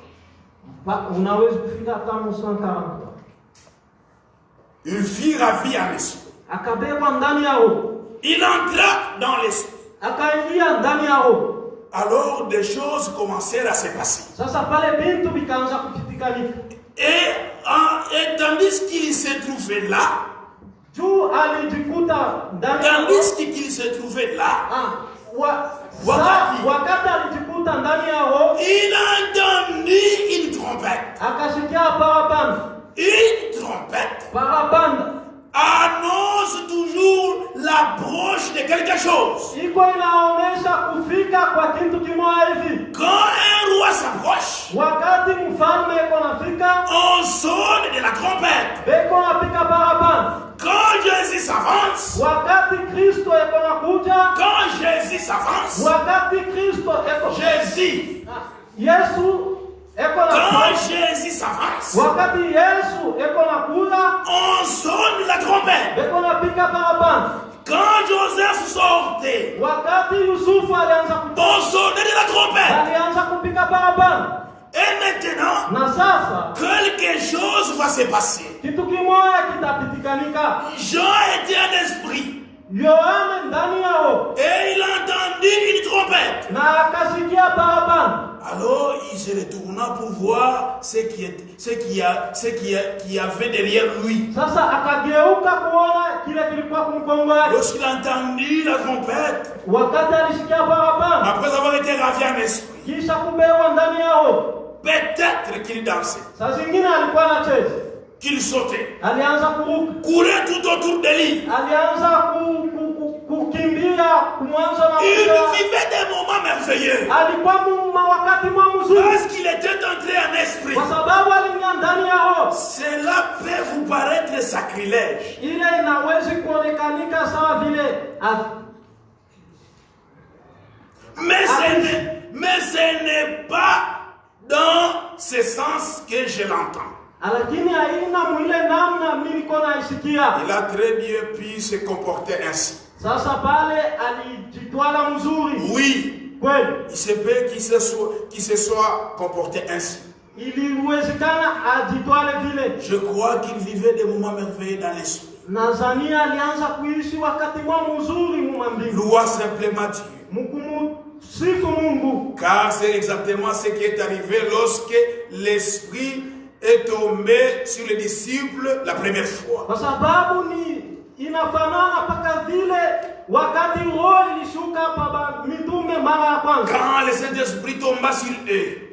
Il fit ravir en esprit. Il entra dans l'esprit. Alors des choses commencèrent à se passer. Et tandis qu'il se trouvait là, il entendit une trompette. Une trompette annonce toujours l'approche de quelque chose. Quand un roi s'approche, on sonne de la trompette. Quand Jésus s'avance, Quand Jésus s'avance, on sonne la trompette. Quand Joseph sortait, on sonnait de la trompette. Et maintenant, quelque chose va se passer. Jean était un esprit. Et il entendit une trompette. Alors il se retourna pour voir ce qu'il y avait derrière lui. Lorsqu'il entendit la trompette, après avoir été ravi en esprit, peut-être qu'il dansait, qu'il sautait, courait tout autour de lui. Il vivait des moments merveilleux parce qu'il était entré en esprit. Cela peut vous paraître sacrilège, mais ce n'est pas dans ce sens que je l'entends. Il a très bien pu se comporter ainsi. Oui, il se peut qu'il se soit comporté ainsi. Je crois qu'il vivait des moments merveilleux dans l'esprit. Loua simplement Dieu. Car c'est exactement ce qui est arrivé lorsque l'esprit est tombé sur les disciples la première fois. Quand le Saint-Esprit tomba sur eux,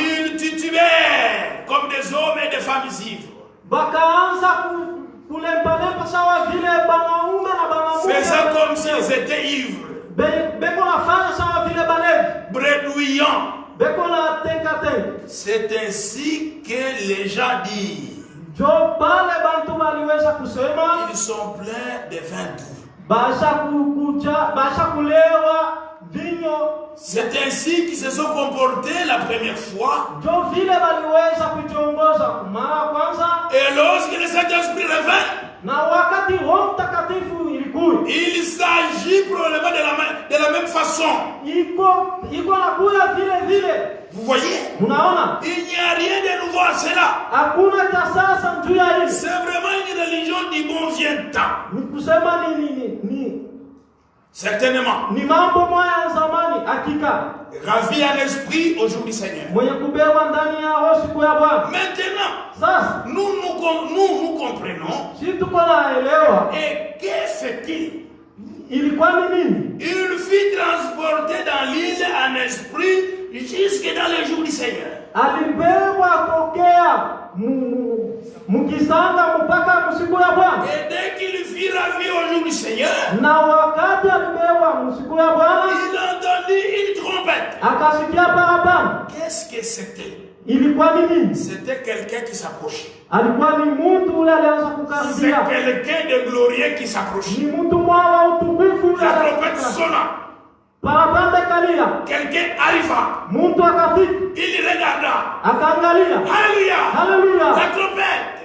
ils titubaient comme des hommes et des femmes ivres, faisant comme s'ils étaient ivres, bredouillant. C'est ainsi que les gens disent. Ils sont pleins de vin doux. C'est ainsi qu'ils se sont comportés la première fois. Et lorsque le Saint-Esprit revint, il s'agit probablement de la même façon. Vous voyez, il n'y a rien de nouveau à cela. C'est vraiment une religion du bon vient temps. Certainement. Ravi à l'esprit au jour du Seigneur. Maintenant, nous comprenons. Et que fait-il? Il fut transporté dans l'île en esprit jusque dans le jour du Seigneur. Et dès qu'il fut ravi au jour du Seigneur, il entendit une trompette. Qu'est-ce que c'était? C'était quelqu'un qui s'approchait. C'est quelqu'un de glorieux qui s'approchait. La trompette sonna. Quelqu'un arriva. Il regarda. Alléluia. La trompette.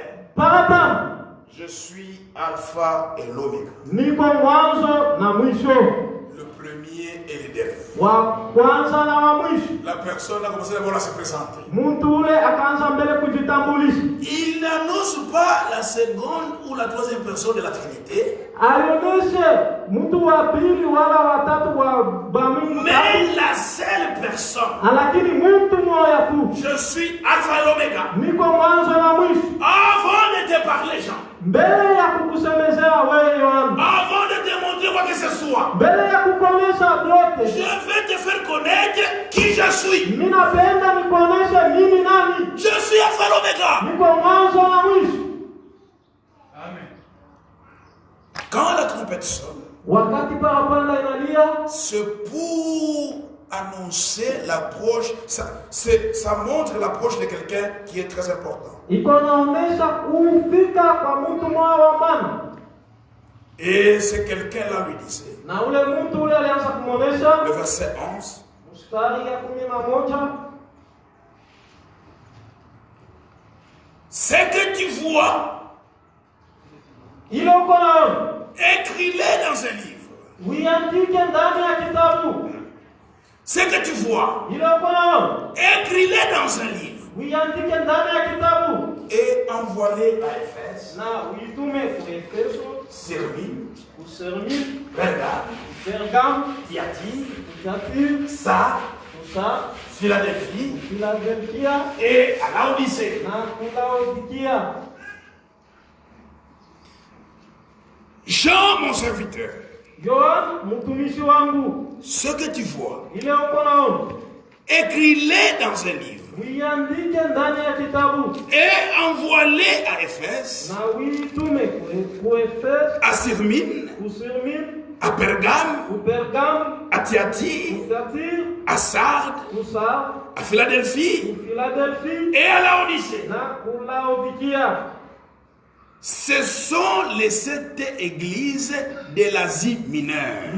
Je suis Alpha et l'Oméga. Le premier et le dernier. La personne a commencé d'abord à se présenter. Il n'annonce pas la seconde ou la troisième personne de la Trinité. Mais la seule personne. Je suis Alpha et l'Oméga. Avant de te parler, Jean. Avant de te montrer quoi que ce soit. Je vais te faire connaître qui je suis. Je suis Alpha et l'Oméga. Amen. Quand la trompette sonne, c'est pour annoncer l'approche, ça montre l'approche de quelqu'un qui est très important. Et c'est quelqu'un-là lui disait, le verset 11, ce que tu vois, écris-le dans un livre. Ce que tu vois, écris-le dans un livre. Et envoie-le à Éphèse, Smyrne, Pergame, Thyatire, Sardes, Philadelphie et à Laodicée. Jean, mon serviteur, ce que tu vois, écris-le dans un livre et envoie-le à Éphèse, à Smyrne, à Pergame, à Thyatire, à Sardes, à Philadelphie et à Laodicée. Ce sont les 7 églises de l'Asie mineure.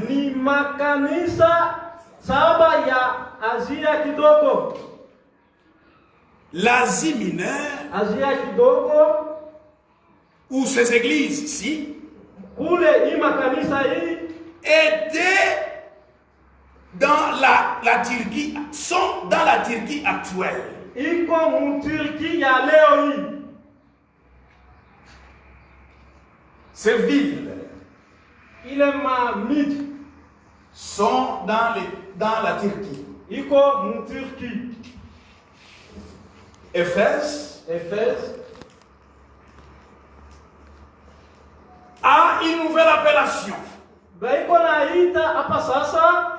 L'Asie mineure, où ces églises ici étaient dans la Turquie, sont dans la Turquie actuelle. Ces villes sont dans la Turquie. Éphèse a une nouvelle appellation.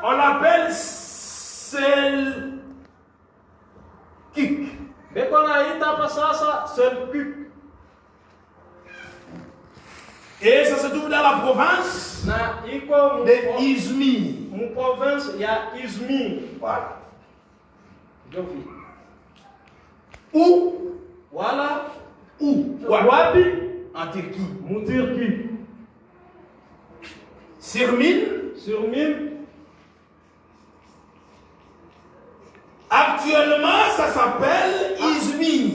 On l'appelle Selkik. Et ça se trouve dans la province de Izmir. Voilà. Où? En Turquie. Smyrne. Actuellement, ça s'appelle Izmir.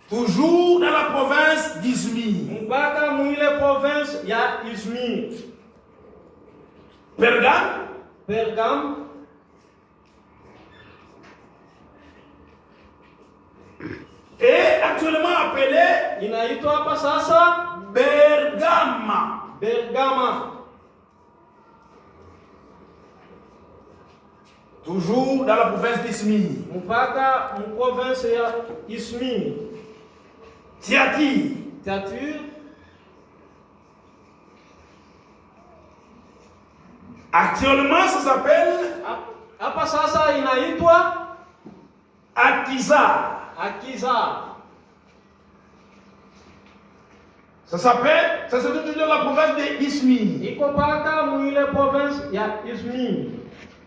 Toujours dans la province d'Izmir. Pergame. Et actuellement appelé Bergama. Toujours dans la province d'Izmir. Thyatire. Actuellement, ça s'appelle Akizar. Ça se trouve dans la province d'Izmir.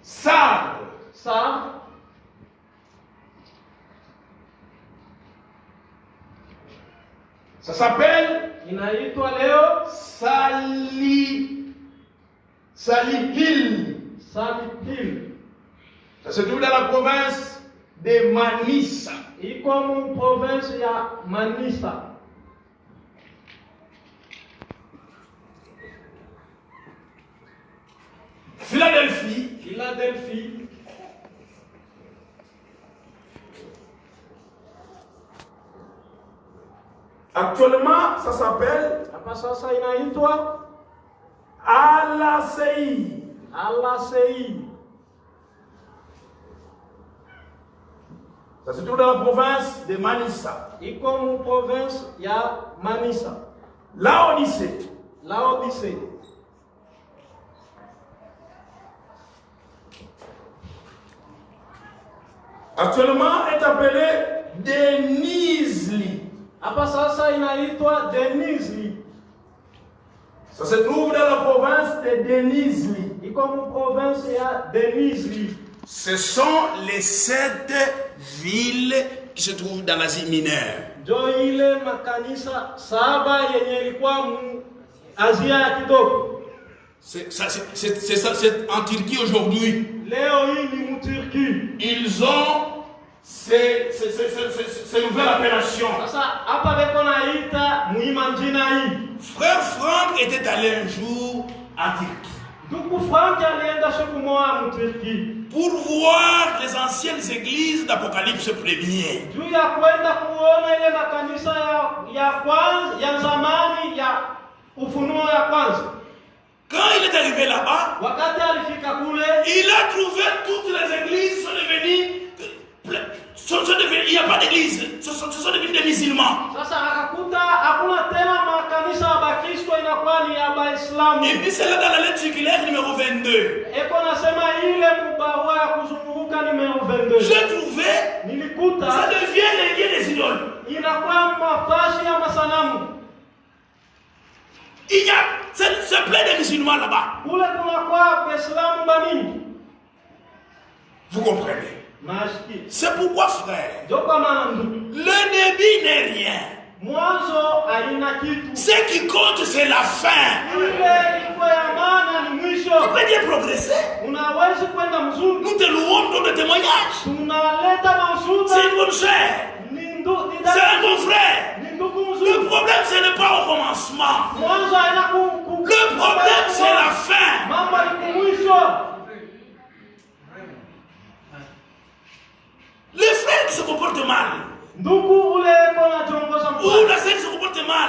Sardes. Ça s'appelle Salipil. Ça se trouve dans la province de Manisa. Philadelphie. Actuellement, ça s'appelle ALACI. Ça se trouve dans la province de Manissa. Laodicée. Actuellement est appelé Denizli. Ça se trouve dans la province de Denizli. Ce sont les 7 villes qui se trouvent dans l'Asie mineure. C'est en Turquie aujourd'hui. Ils ont ces nouvelles appellations. Frère Franck était allé un jour en Turquie pour voir les anciennes églises d'Apocalypse 1er. Quand il est arrivé là-bas, il a trouvé toutes les églises sont devenues. Il n'y a pas d'église, ce sont devenus des musulmans. Il dit cela dans la lettre circulaire numéro 22. J'ai trouvé, ça devient les lieux des idoles. Il y a, c'est plein de musulmans là-bas. Vous comprenez? C'est pourquoi, frère, le début n'est rien. Ce qui compte, c'est la fin. Tu peux bien progresser. Nous te louons dans le témoignage. C'est une bonne chair. C'est un bon frère. Le problème, ce n'est pas au commencement. Le problème, c'est la fin. Les frères qui se comportent mal, ou la sœur qui se comporte mal,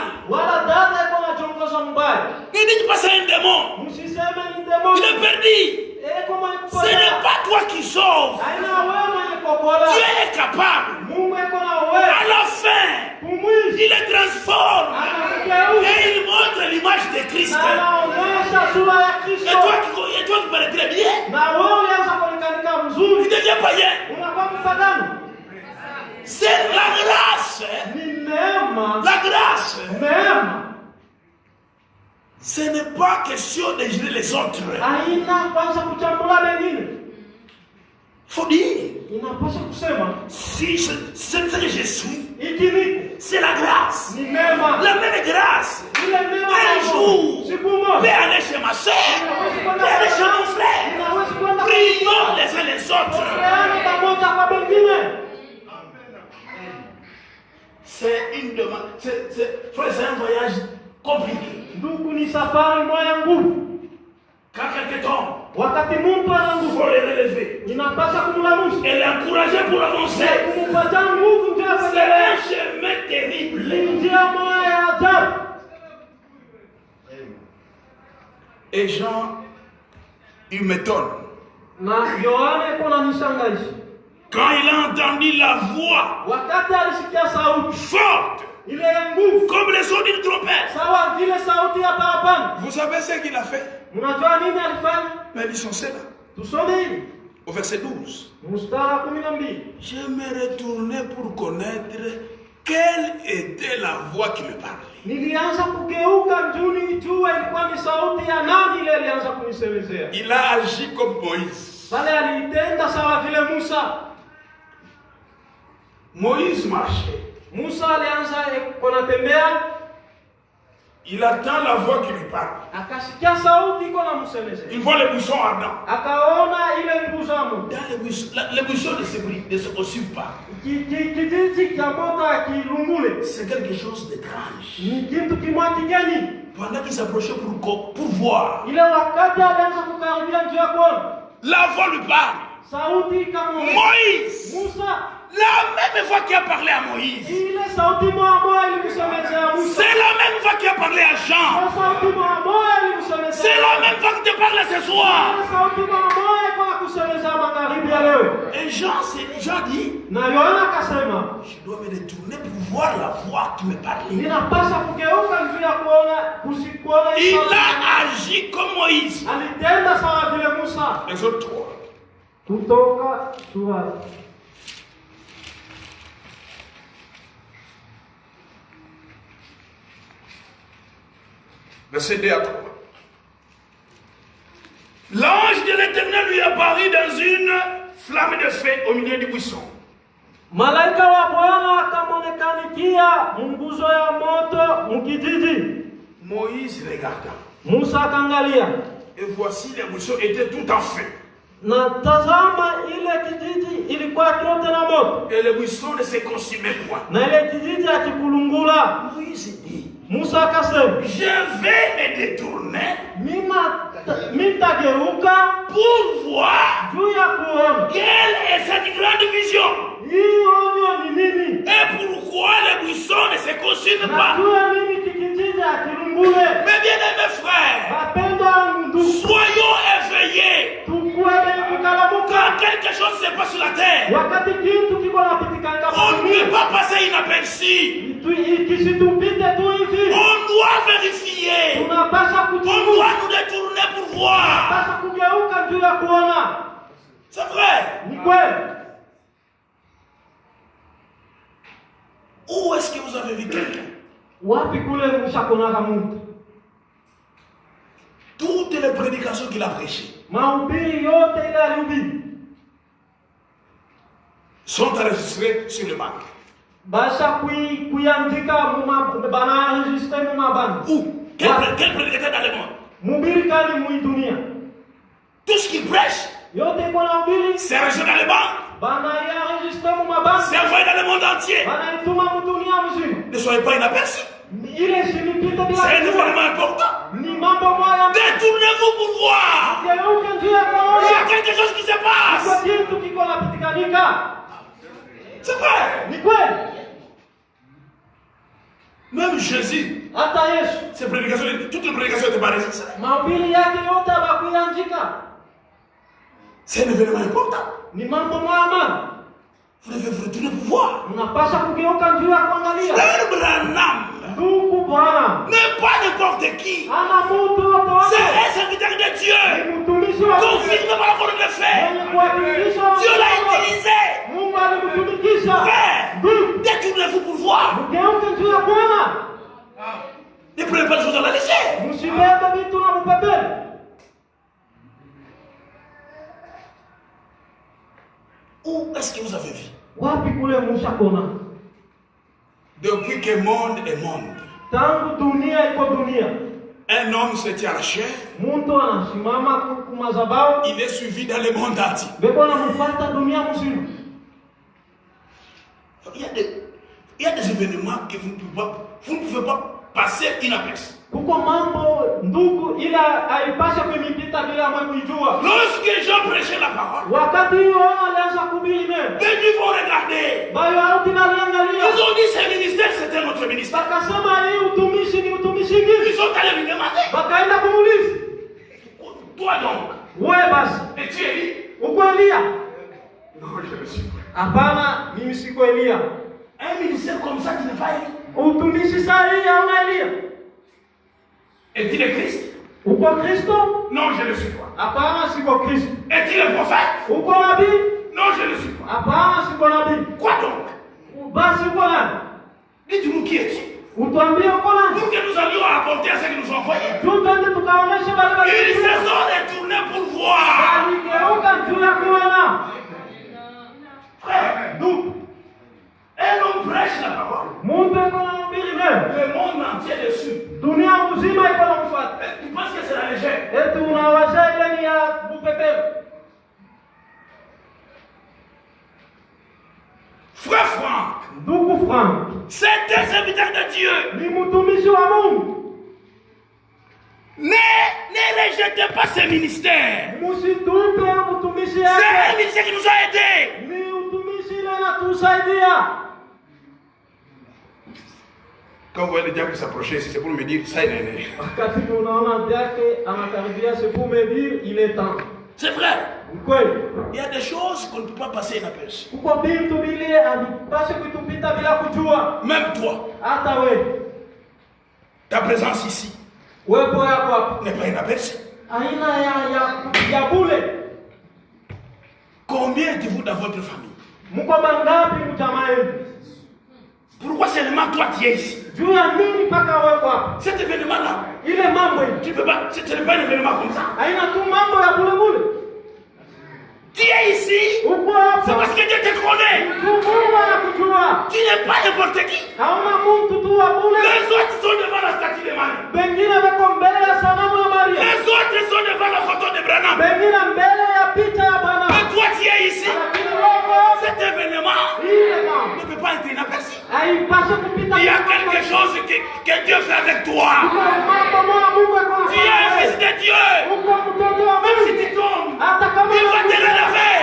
ne dites pas c'est un démon. Il est perdu. Ce n'est pas toi qui sauves. Dieu est capable. À la fin, il les transforme et il montre l'image de Christ. Et toi qui parles très bien, il devient païen. C'est la grâce. La grâce. Ce n'est pas question de juger les autres. Faut dire. Si ce que je suis, c'est la grâce. La même grâce. Un jour, peut aller chez ma soeur, peut aller chez mon frère. Prions les uns les autres. C'est une demande. C'est un voyage compliqué. Quand quelqu'un tombe, il faut les relever et l'encourager pour avancer. C'est un chemin terrible. Et Jean, il m'étonne. Quand il a entendu la voix forte, comme les sons d'une trompette, vous savez ce qu'il a fait? Mais ils sont là. Au verset 12. Je me retournais pour connaître quelle était la voix qui me parlait. Il a agi comme Moïse. Moïse marchait. Il attend la voix qui lui parle. Il voit les buissons ardents. Les buissons ne se consument pas. C'est quelque chose d'étrange. Pendant qu'il s'approchait pour voir, la voix lui parle. Moïse, la même même voix qui a parlé à Moïse. Ile sauti moja ilikusomea Musa. C'est la même voix qui a parlé à Jean. Sauti moja ilikusomea. C'est la même voix qui te parle ce soir. Sauti moja kwa kusomea magharibi ya leo. Et Jean dit, na Yohana akasema, je dois me détourner pour voir la voix qui me parlait. Ninapaswa kugeuka njia ya kuona kuona. Il a agi comme Moïse. Alitenda sawa vile Musa. Exode 3. Kutoka sura verset 2 à 3. L'ange de l'Éternel lui apparut dans une flamme de feu au milieu du buisson. Malaika wa Bwana akamonekanikia nguzo ya moto mkijiji. Moïse regarda. Musa akaangalia. Et voici les buissons étaient tout en feu. Na tazama ile kijiji ilikuwa yote na moto. Et les buissons ne se consumaient point. Na ile kijiji akikulungula. Moïse dit, Musa akasema, je vais me détourner mitageuka pour voir juu ya kuona quelle est cette grande vision. hii onyo ni nini. Et pourquoi les buissons ne se consument pas. Najua nini kijiji akilungule. Mes bien-aimés frères, Wapendwa ndugu, soyons éveillés. Quand quelque chose se passe sur la terre, wakati kitu kiko napitikanga, on ne peut pas passer inaperçu. On doit vérifier. On doit nous détourner pour voir. C'est vrai. Où est-ce que vous avez vu quelqu'un? Toutes les prédications qu'il a prêchées sont enregistrées sur le banc. Où? Quel prédicateur dans le monde? Tout ce qu'il prêche, c'est enregistré dans le banc. C'est envoyé dans le monde entier. Ne soyez pas inaperçus. C'est un événement important. Détournez-vous pour voir. Il y a quelque chose qui se passe. C'est vrai. Même Jésus, ses prédications, toutes les prédications étaient pas enregistrées. C'est un événement important. Vous devez vous retourner pour voir. Frère Branham n'est pas n'importe qui. C'est un serviteur de Dieu. Confirmé par la parole de fait. Dieu l'a utilisé. Frère, détournez-vous pour voir. Ne prenez pas les choses à la légère. Où est-ce que vous avez vu? Depuis que monde est monde, un homme se tient à la chair, il est suivi dans le monde entier. Il y a des événements que vous ne pouvez pas passer inaperçus. Lorsque Jean prêchait la parole, les gens vont regarder. Ils ont dit ce ministère c'était notre ministère. Ils sont allés lui demander. Toi donc, es-tu Élie? Non, je ne suis pas. Un ministère comme ça qui n'est pas Élie. Est-il le Christ? Non, je ne le suis pas. Est-il le prophète? Non, je ne le suis pas. Quoi donc? Dites-nous qui es-tu? Pour que nous allions apporter à ceux qui nous ont envoyés. Ils se sont détournés pour voir. Frère, nous, et l'on prêche la parole. Le monde entier dessus. Tu penses que c'est la légère? Frère Franck, c'est un serviteur de Dieu. Ne rejetez pas ce ministère. C'est un ministère qui nous a aidés. Quand vous voyez le diable s'approcher, c'est pour me dire ça, il est. C'est vrai. Il y a des choses qu'on ne peut pas passer inaperçues. Même toi, ta présence ici n'est pas inaperçue. Combien de vous dans votre famille? Pourquoi seulement toi tu es ici? Cet événement-là, tu peux pas, ce n'est pas un événement comme ça. Tu es ici, c'est parce que Dieu te connaît. Tu n'es pas n'importe qui. Les autres sont devant la statue de Marie. Les autres sont devant la photo de Branham. Mais toi tu es ici. Cet événement ne peut pas être inaperçu. Il y a quelque chose que Dieu fait avec toi. Tu es un fils de Dieu. Même si tu tombes, il va te relever.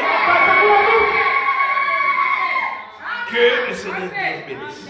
Que le Seigneur te bénisse.